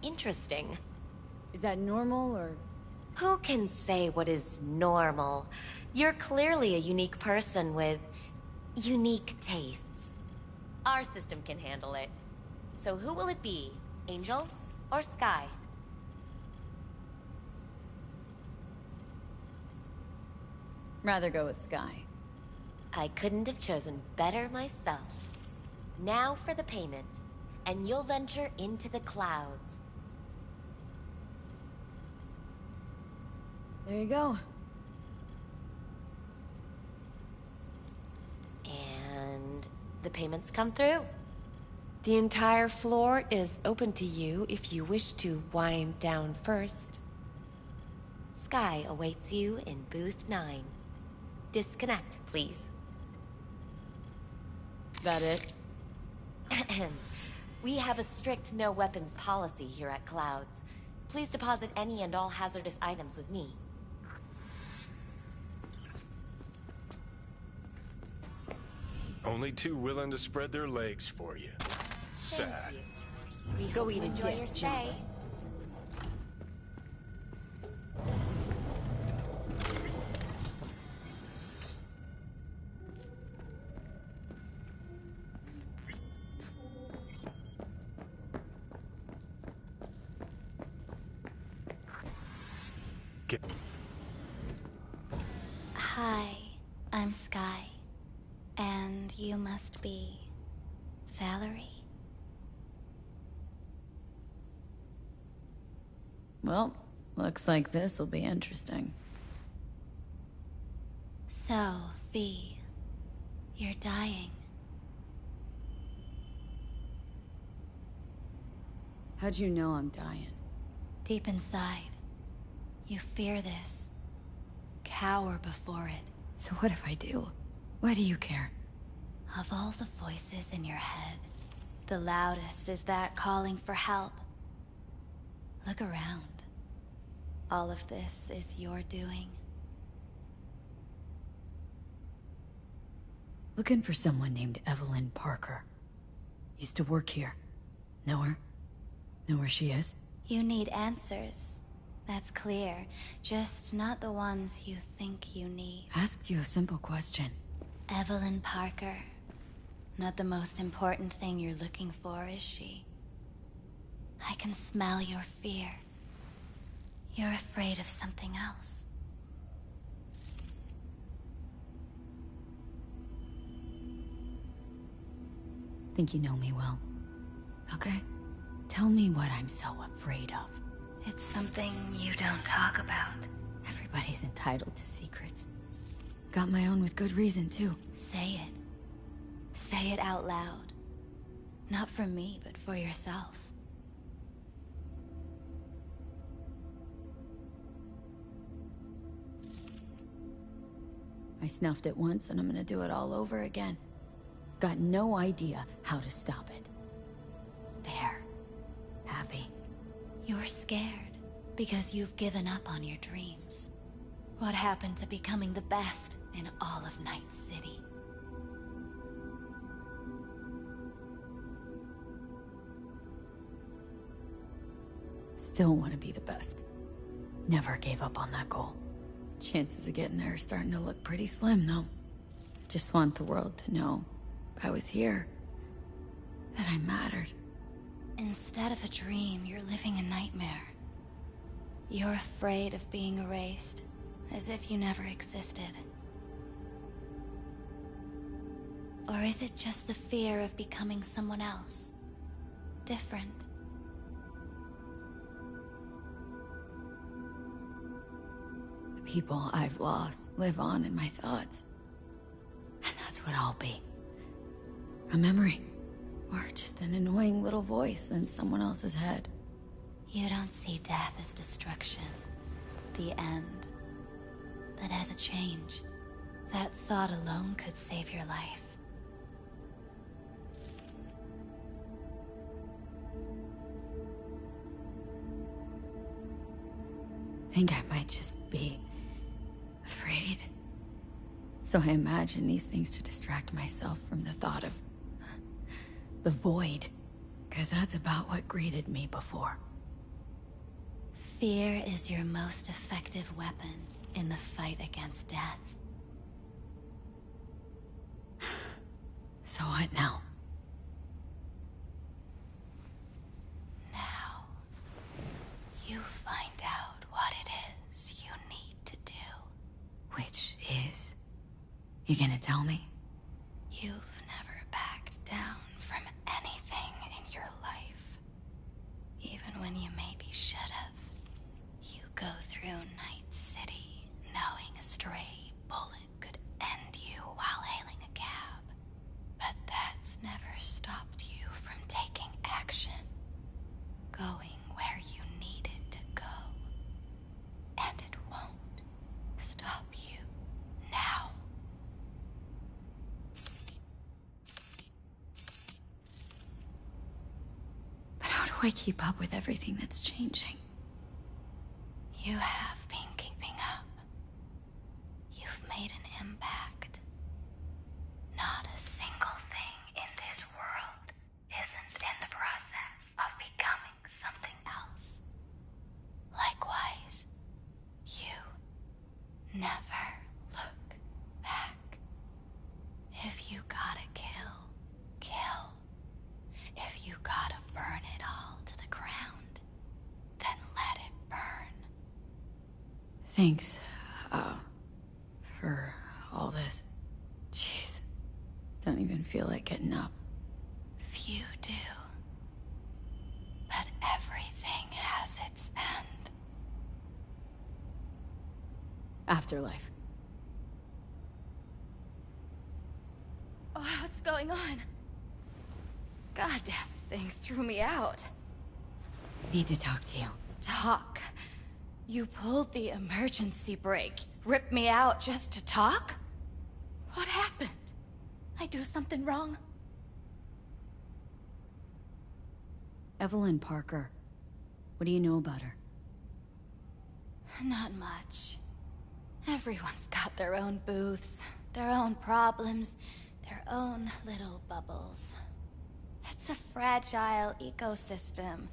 Interesting. Is that normal, or...? Who can say what is normal? You're clearly a unique person with unique tastes. Our system can handle it. So who will it be? Angel or Sky? Rather go with Sky. I couldn't have chosen better myself. Now for the payment, and you'll venture into the clouds. There you go. And the payments come through. The entire floor is open to you if you wish to wind down first. Sky awaits you in booth 9. Disconnect, please. That it? We have a strict no weapons policy here at Clouds. Please deposit any and all hazardous items with me. Only 2 willing to spread their legs for you. Sad. We Go eat a enjoy dick, your stay. Hi, I'm Sky. And you must be... Valerie? Well, looks like this will be interesting. So, V, you're dying. How'd you know I'm dying? Deep inside, you fear this. Cower before it. So what if I do? Why do you care? Of all the voices in your head, the loudest is that calling for help. Look around. All of this is your doing. Looking for someone named Evelyn Parker. Used to work here. Know her? Know where she is? You need answers. That's clear. Just not the ones you think you need. Asked you a simple question. Evelyn Parker. Not the most important thing you're looking for, is she? I can smell your fear. You're afraid of something else. Think you know me well. Okay? Tell me what I'm so afraid of. It's something you don't talk about. Everybody's entitled to secrets. Got my own with good reason, too. Say it. Say it out loud. Not for me, but for yourself. I snuffed it once, and I'm gonna do it all over again. Got no idea how to stop it. There. Happy. You're scared because you've given up on your dreams. What happened to becoming the best in all of Night City? Still want to be the best. Never gave up on that goal. Chances of getting there are starting to look pretty slim, though. Just want the world to know I was here. That I mattered. Instead of a dream, you're living a nightmare. You're afraid of being erased, as if you never existed. Or is it just the fear of becoming someone else? Different? The people I've lost live on in my thoughts. And that's what I'll be. A memory. Or just an annoying little voice in someone else's head. You don't see death as destruction, the end, but as a change. That thought alone could save your life. Think I might just be afraid. So I imagine these things to distract myself from the thought of the void, because that's about what greeted me before. Fear is your most effective weapon in the fight against death. So what now? Now, you find out what it is you need to do. Which is? You gonna tell me? You've never backed down from anything in your life. Even when you maybe should have. You go through Night City knowing a stray bullet could end you while hailing a cab. But that's never stopped you from taking action. Going where you needed to go. And it won't stop you now. But how do I keep up with everything that's changing? You have been keeping up. You've made an impact. Not a single thing in this world isn't in the process of becoming something else. Likewise, you never look back. If you gotta kill, kill. If you gotta burn it all to the ground, then let it burn. Thanks, for all this. Jeez, don't even feel like getting up. Few do. But everything has its end. Afterlife. Oh, what's going on? Goddamn thing threw me out. Need to talk to you. Talk? You pulled the emergency brake, ripped me out just to talk? What happened? I do something wrong? Evelyn Parker What do you know about her? Not much. Everyone's got their own booths, their own problems, their own little bubbles. It's a fragile ecosystem.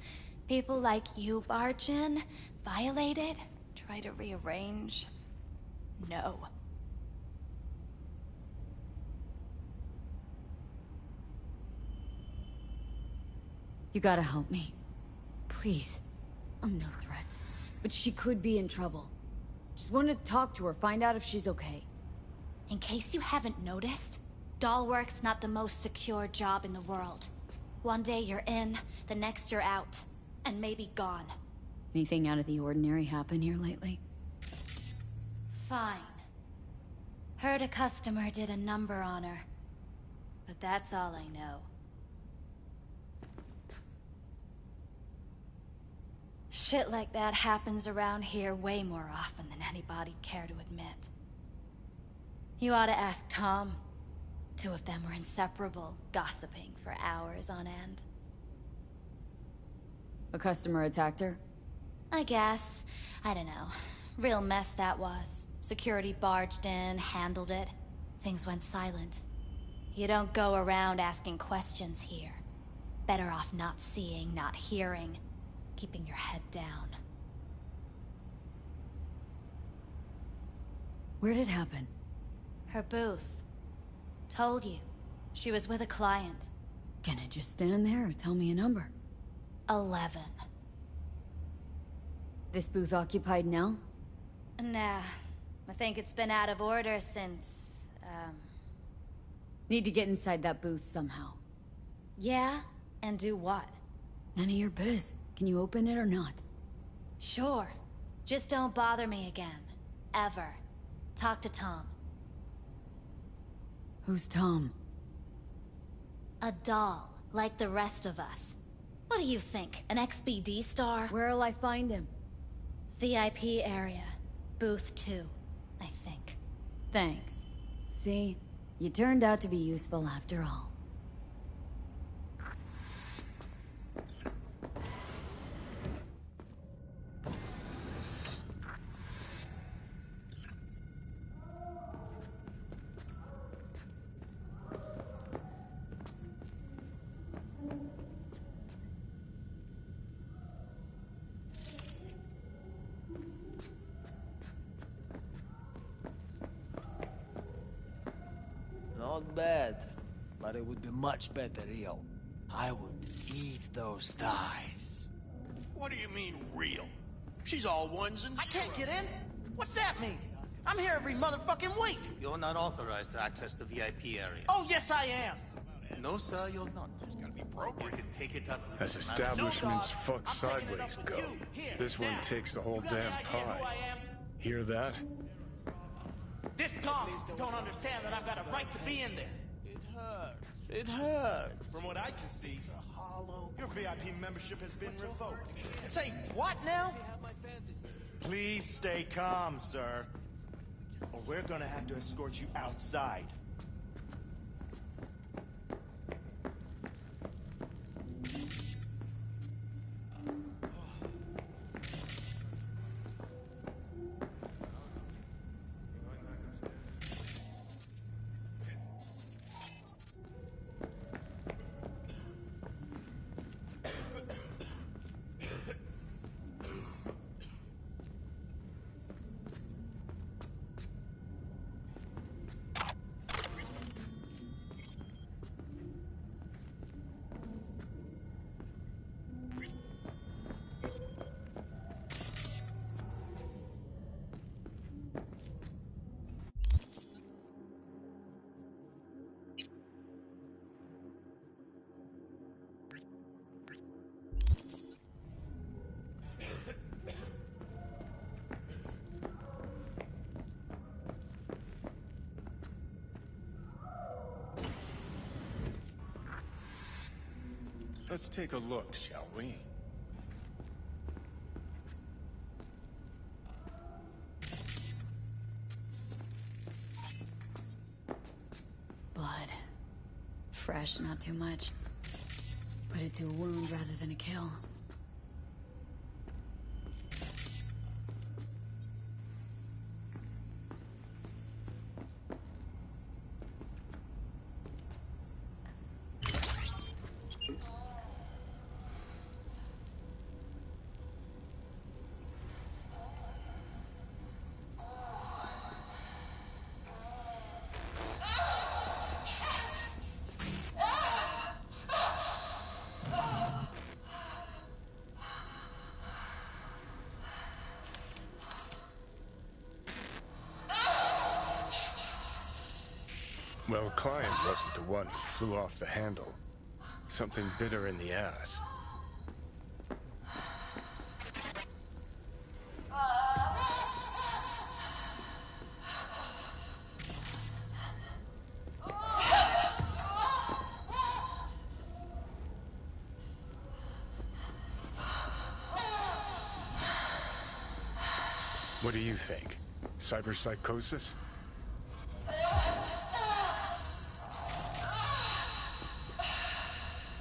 People like you barge in, violate it, try to rearrange. No. You gotta help me. Please. I'm no threat. But she could be in trouble. Just want to talk to her, find out if she's okay. In case you haven't noticed, doll work's not the most secure job in the world. One day you're in, the next you're out. And maybe gone. Anything out of the ordinary happen here lately? Fine. Heard a customer did a number on her. But that's all I know. Shit like that happens around here way more often than anybody'd care to admit. You ought to ask Tom. Two of them were inseparable, gossiping for hours on end. A customer attacked her? I guess. I don't know. Real mess that was. Security barged in, handled it. Things went silent. You don't go around asking questions here. Better off not seeing, not hearing. Keeping your head down. Where'd it happen? Her booth. Told you. She was with a client. Can I just stand there or tell me a number? 11. This booth occupied now? Nah. I think it's been out of order since, Need to get inside that booth somehow. Yeah? And do what? None of your biz. Can you open it or not? Sure. Just don't bother me again. Ever. Talk to Tom. Who's Tom? A doll, like the rest of us. What do you think? An XBD star? Where'll I find him? VIP area. Booth 2, I think. Thanks. See? You turned out to be useful after all. Not bad, but it would be much better real. I would eat those thighs. What do you mean, real? She's all ones and zeros. I can't get in? What's that mean? I'm here every motherfucking week. You're not authorized to access the VIP area. Oh, yes, I am. No, sir, you're not. She's gotta be broken. You can take it up with As establishments fuck sideways go, this one takes the whole damn pie. Hear that? This comms don't understand that I've got a right to be in there. It hurts. It hurts. From what I can see, your VIP membership has been revoked. Say what now? Please stay calm, sir. Or we're gonna have to escort you outside. Let's take a look, shall we? Blood. Fresh, not too much. Put it to a wound rather than a kill. Well, client wasn't the one who flew off the handle. Something bitter in the ass. What do you think? Cyberpsychosis?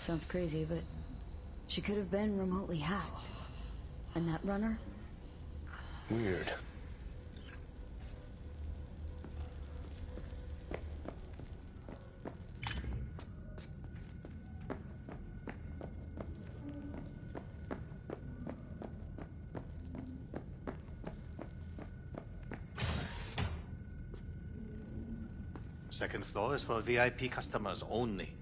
Sounds crazy, but she could have been remotely hacked. And that runner? Weird. Second floor is for VIP customers only.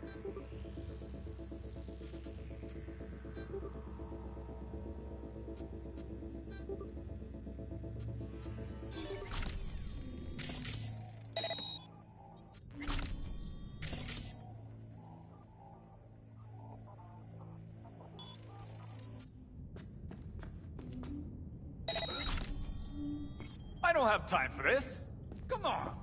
I don't have time for this. Come on.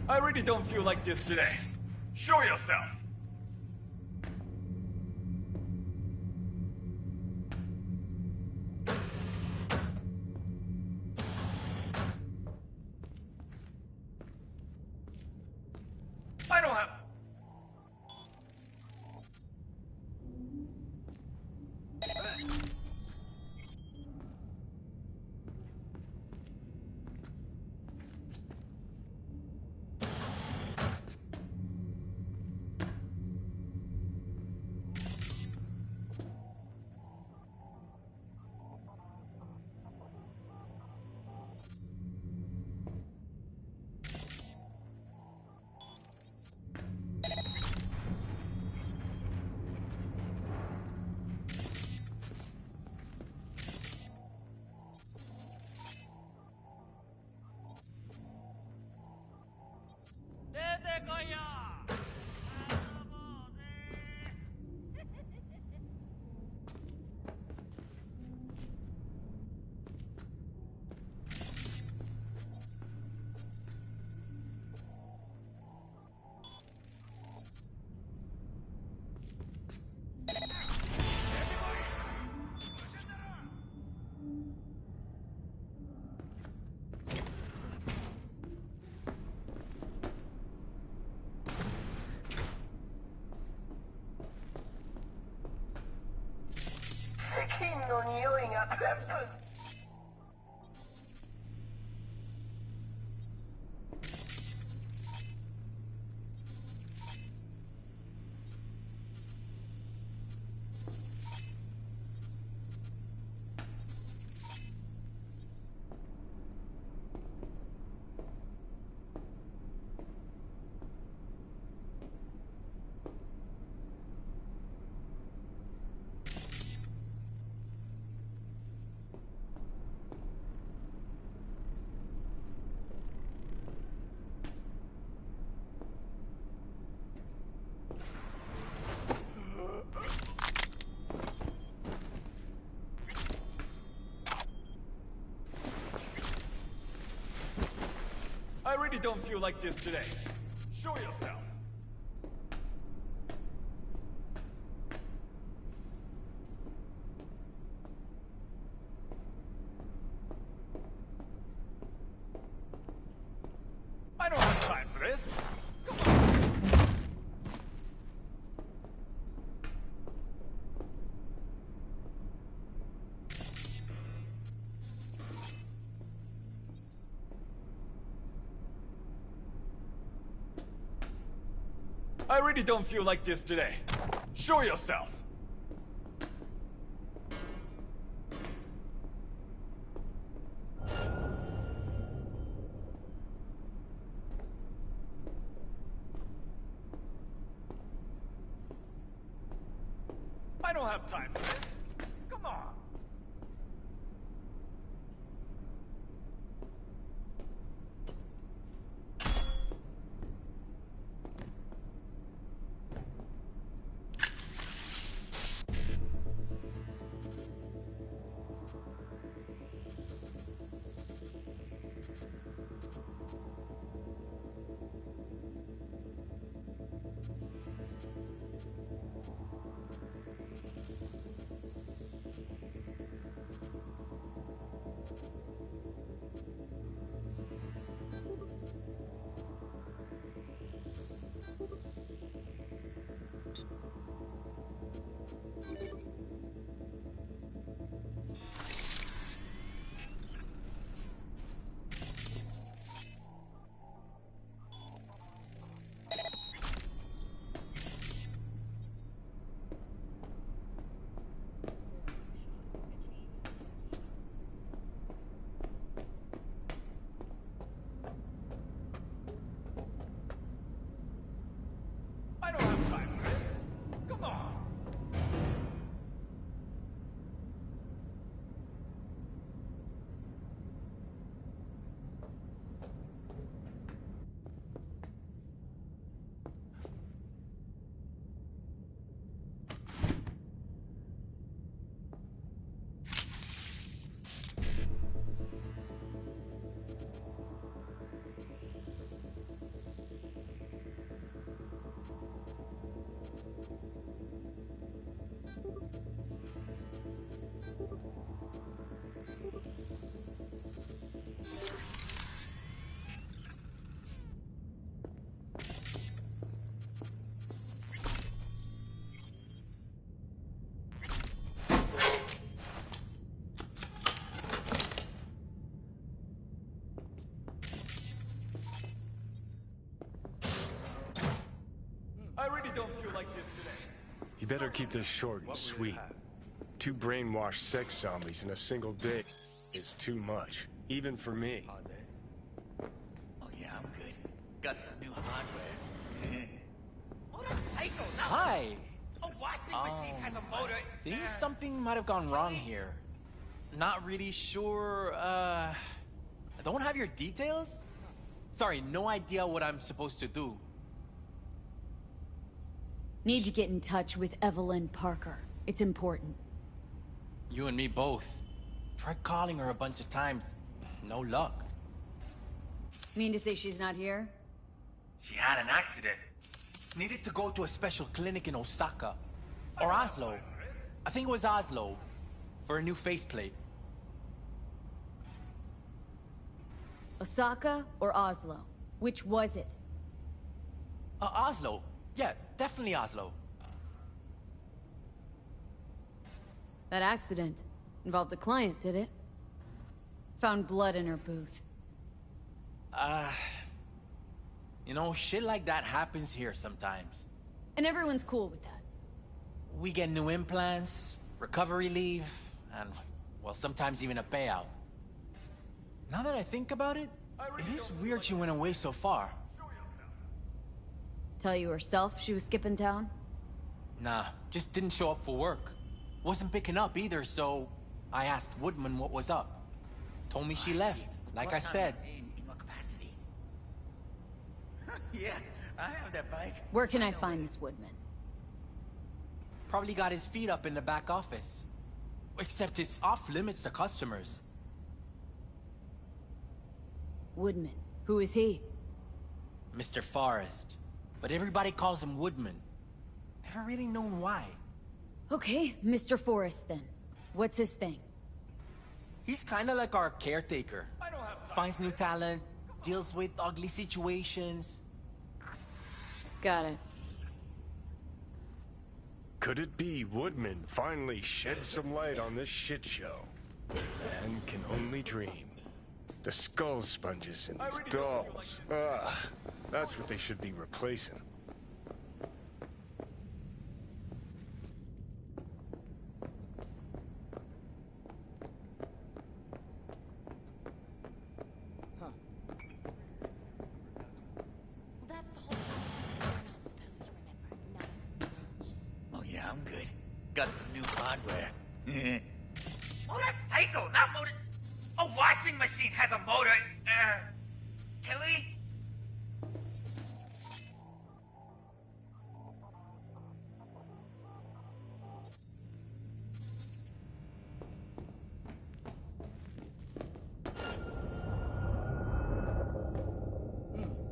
I really don't feel like this today. Show yourself. I don't have... I really don't feel like this today. Show yourself. I don't have time for this. I really don't feel like this today. Show yourself. I don't have time for this. Come on. I really don't feel like this today. You better keep this short and sweet. 2 brainwashed sex zombies in a single day is too much, even for me. Oh yeah, I'm good. Got some new hardware. Hi. A washing machine has a motor. Think something might have gone wrong here. Not really sure, I don't have your details? Sorry, no idea what I'm supposed to do. Need to get in touch with Evelyn Parker. It's important. You and me both. Tried calling her a bunch of times. No luck. Mean to say she's not here? She had an accident. Needed to go to a special clinic in Osaka. Or Oslo. I think it was Oslo. For a new faceplate. Osaka or Oslo? Which was it? Oslo. Yeah, definitely Oslo. That accident involved a client, did it? Found blood in her booth. You know, shit like that happens here sometimes. And everyone's cool with that. We get new implants, recovery leave, and, well, sometimes even a payout. Now that I think about it, it is weird she went away so far. Tell you herself she was skipping town? Nah, just didn't show up for work. Wasn't picking up either, so I asked Woodman what was up. Told me she left, like I said. In what capacity? Yeah, I have that bike. Where can I find this Woodman? Probably got his feet up in the back office. Except it's off limits to customers. Woodman. Who is he? Mr. Forrest. But everybody calls him Woodman. Never really known why. Okay, Mr. Forrest then. What's his thing? He's kinda like our caretaker. Finds new talent, deals with ugly situations. Got it. Could it be Woodman finally shed some light on this shit show? Man can only dream. The skull sponges and these dolls. That's what they should be replacing. Oh yeah, I'm good. Got some new hardware. Motorcycle, not motor. A washing machine has a motor. Can we?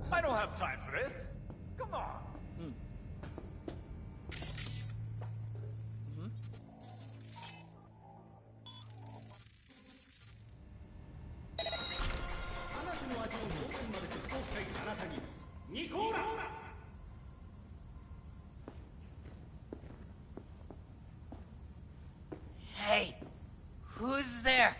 I don't have time for this. Come on. Hey, who's there?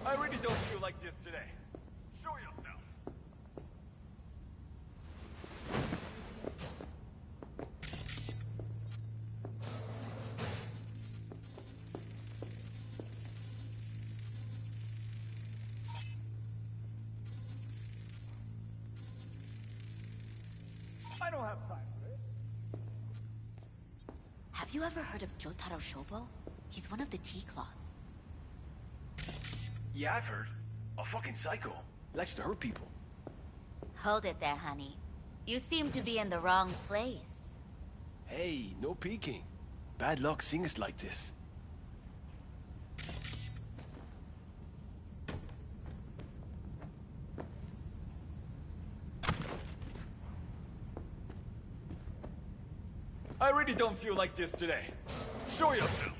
I really don't feel like this today. Show yourself. I don't have time for this. Have you ever heard of Jotaro Shobo? He's one of the T-Claws. Yeah, I've heard. A fucking psycho. Likes to hurt people. Hold it there, honey. You seem to be in the wrong place. Hey, no peeking. Bad luck sings like this. I really don't feel like this today. Show yourself.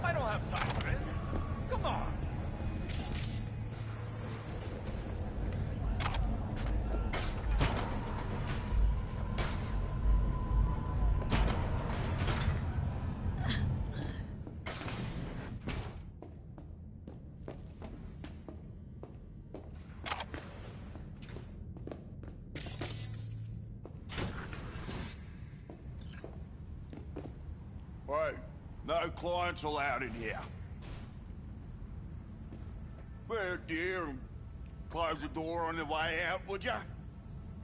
I don't have time for this. Come on. Hey, no clients allowed in here. Well, dear, and close the door on the way out, would ya?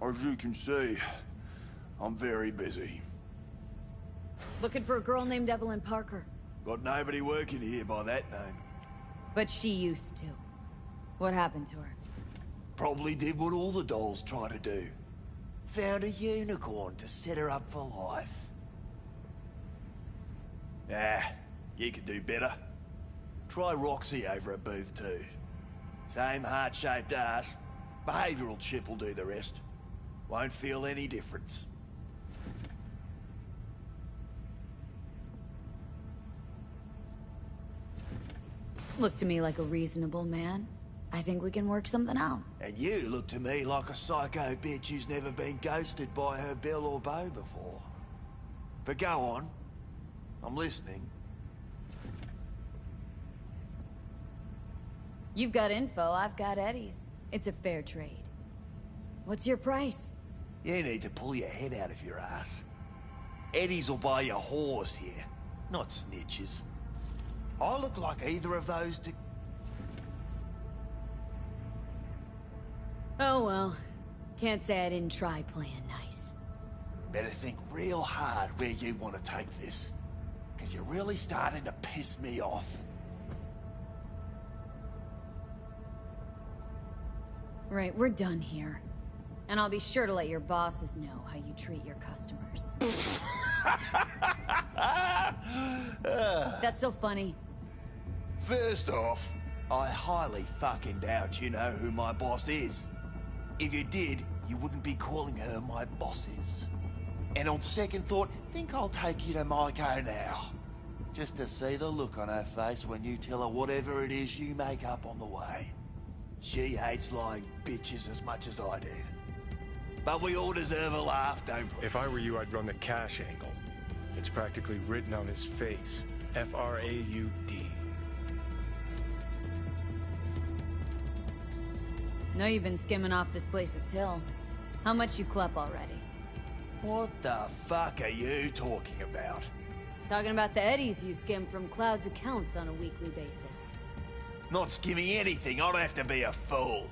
As you can see, I'm very busy. Looking for a girl named Evelyn Parker. Got nobody working here by that name. But she used to. What happened to her? Probably did what all the dolls try to do. Found a unicorn to set her up for life. Ah, you could do better. Try Roxy over at Booth 2. Same heart-shaped ass. Behavioral chip will do the rest. Won't feel any difference. Looked to me like a reasonable man. I think we can work something out. And you look to me like a psycho bitch who's never been ghosted by her Bill or Beau before. But go on. I'm listening. You've got info, I've got Eddie's. It's a fair trade. What's your price? You need to pull your head out of your ass. Eddie's will buy you a horse here, not snitches. I look like either of those to... Oh well. Can't say I didn't try playing nice. Better think real hard where you want to take this. Because you're really starting to piss me off. Right, we're done here. And I'll be sure to let your bosses know how you treat your customers. That's so funny. First off, I highly fucking doubt you know who my boss is. If you did, you wouldn't be calling her my bosses. And on second thought, think I'll take you to Maiko now. Just to see the look on her face when you tell her whatever it is you make up on the way. She hates lying bitches as much as I do. But we all deserve a laugh, don't we? If I were you, I'd run the cash angle. It's practically written on his face. F-R-A-U-D. Know you've been skimming off this place's till. How much you clep already? What the fuck are you talking about? Talking about the eddies you skim from Cloud's accounts on a weekly basis. Not skimming anything, I'd have to be a fool.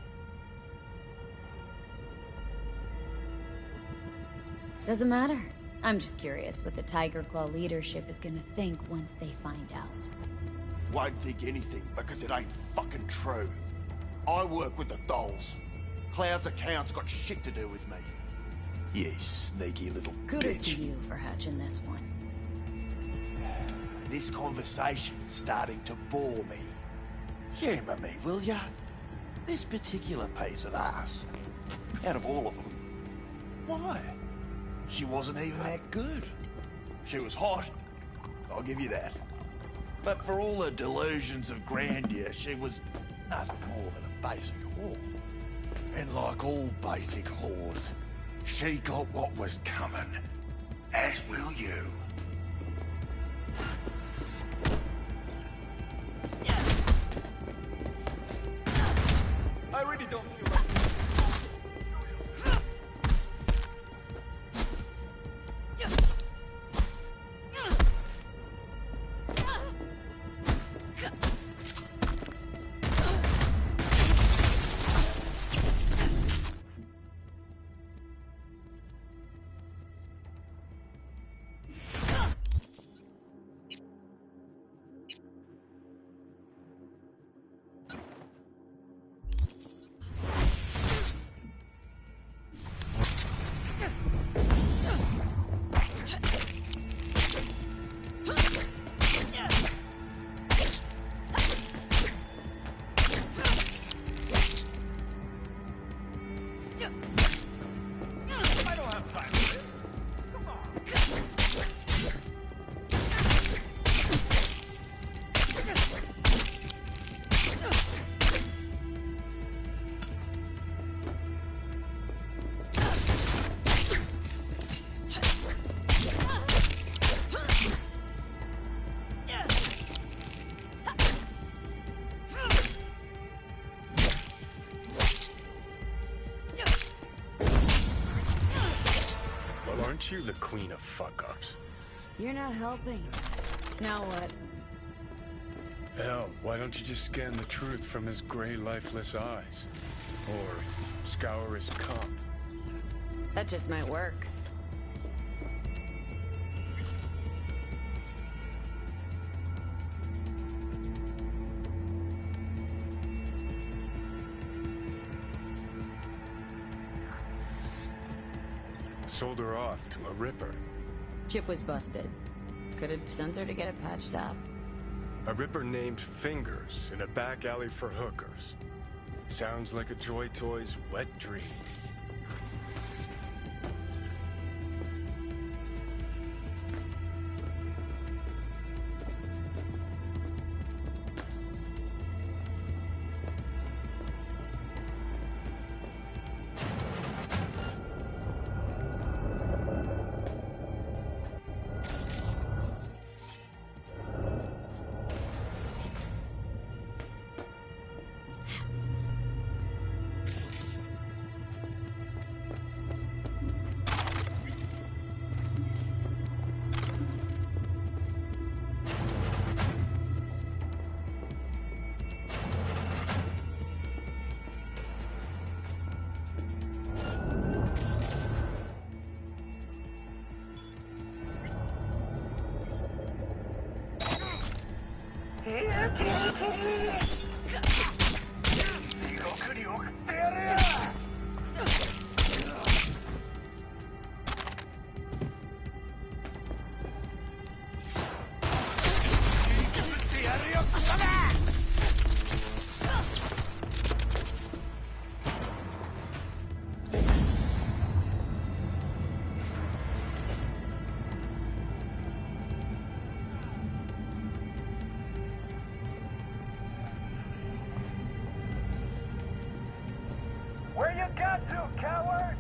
Doesn't matter. I'm just curious what the Tiger Claw leadership is gonna think once they find out. Won't think anything because it ain't fucking true. I work with the dolls. Cloud's accounts got shit to do with me. You sneaky little Kudos bitch. to you for hatching this one. This conversation's starting to bore me. Humour me, will ya? This particular piece of ass, out of all of them, why? She wasn't even that good. She was hot, I'll give you that. But for all her delusions of grandeur, she was nothing more than a basic whore. And like all basic whores, she got what was coming. As will you. I really don't feel like... Aren't you the queen of fuck-ups? You're not helping. Now what? Hell, why don't you just scan the truth from his gray, lifeless eyes? Or scour his cup? That just might work. Sold her off to a Ripper. Chip was busted. Could have sent her to get it patched up. A Ripper named Fingers in a back alley for hookers. Sounds like a Joy Toy's wet dream. Where you got to, coward?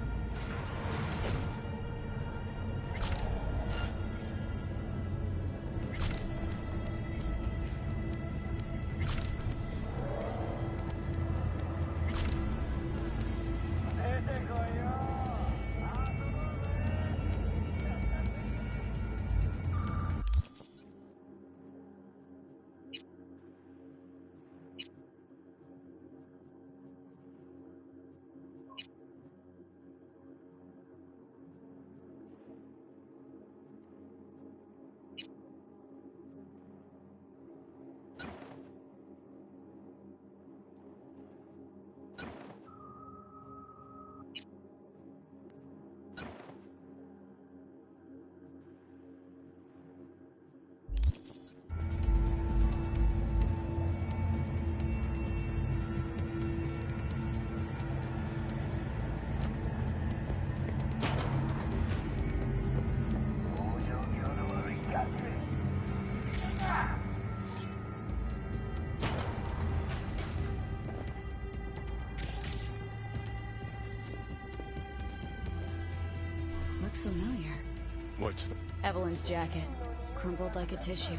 Looks familiar. What's the... Evelyn's jacket. Crumpled like a tissue.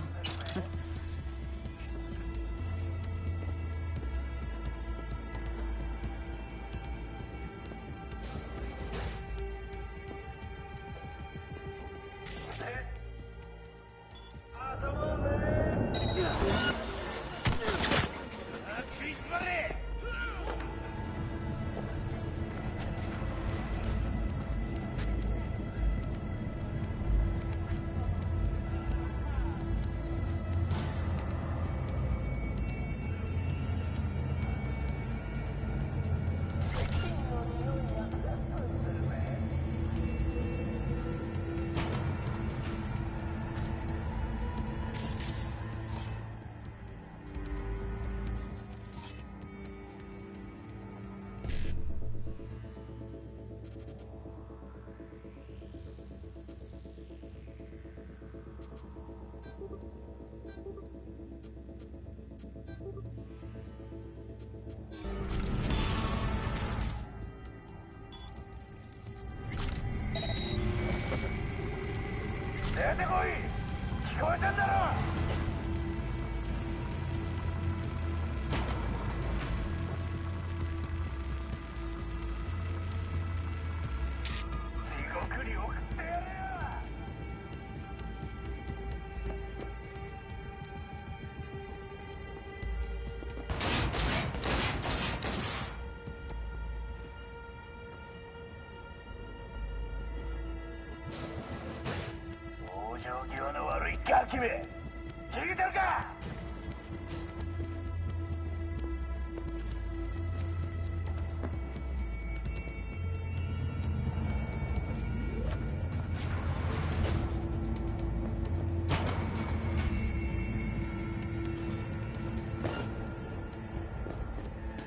か君。聞いてるか。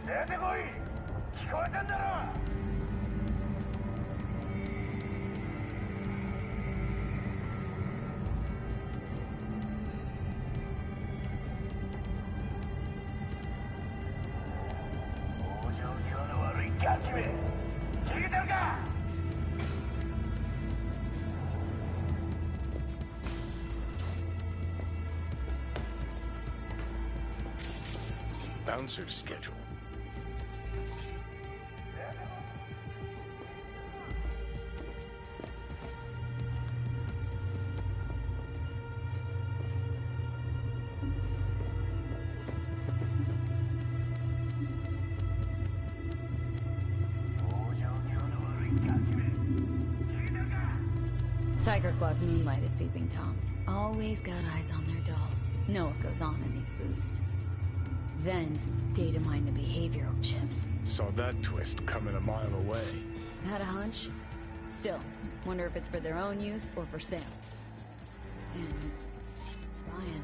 出てこい。聞こえてんだろ。Bouncer schedule. Tiger Claw's moonlight is peeping Toms. Always got eyes on their dolls. Know what goes on in these booths. Then, data mine the behavioral chips. Saw that twist coming a mile away. Had a hunch? Still, wonder if it's for their own use or for sale. And Ryan.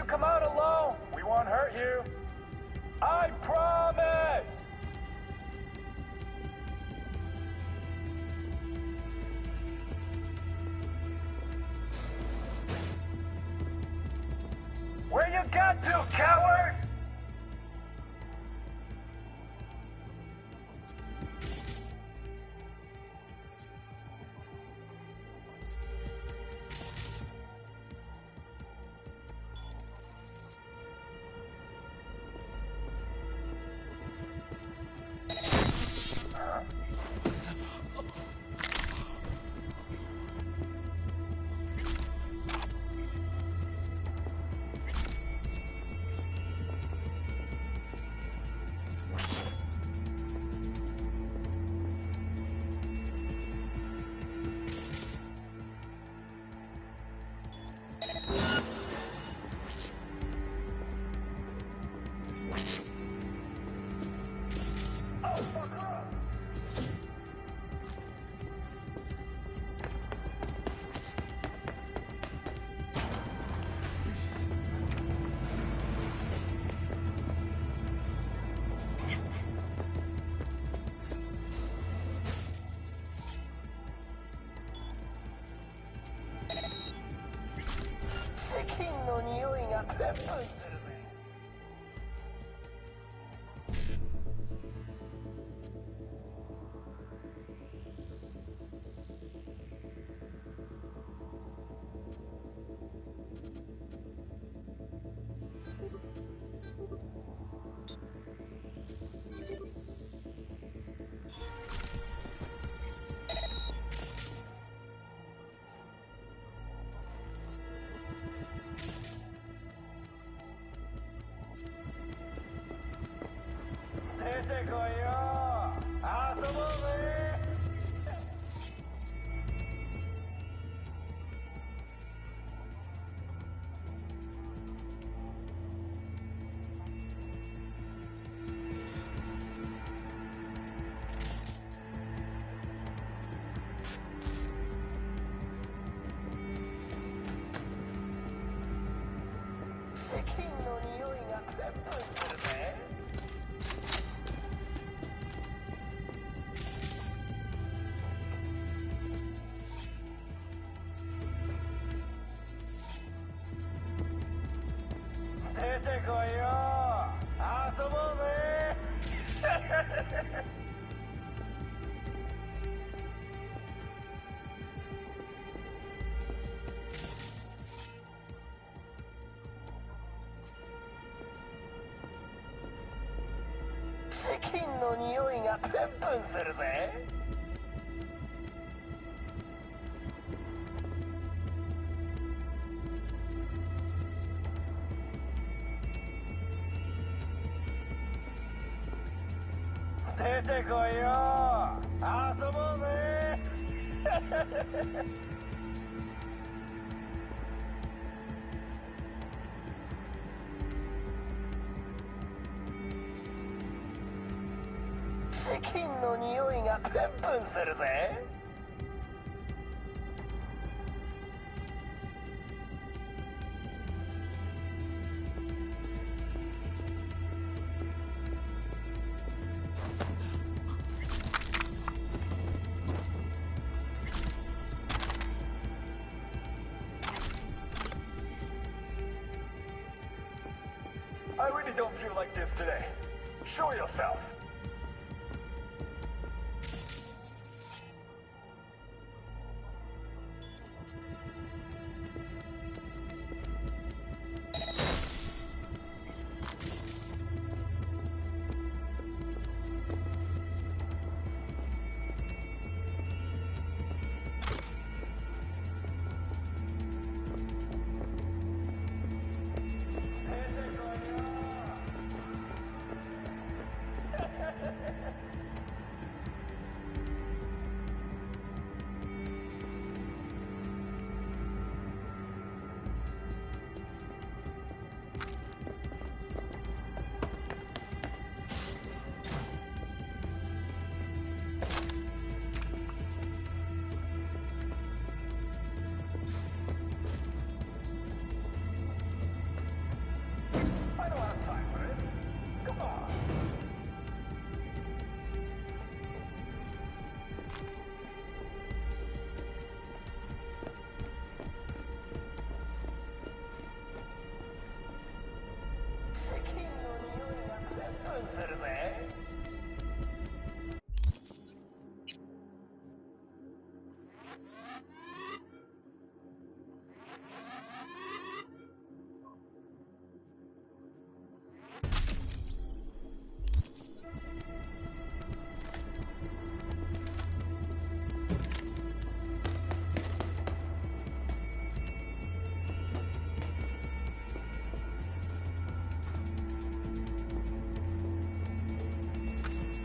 Come out alone. We won't hurt you. I promise. Where you got to, coward? I really don't feel like this today. Show yourself.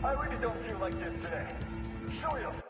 I really don't feel like this today. Show yourself.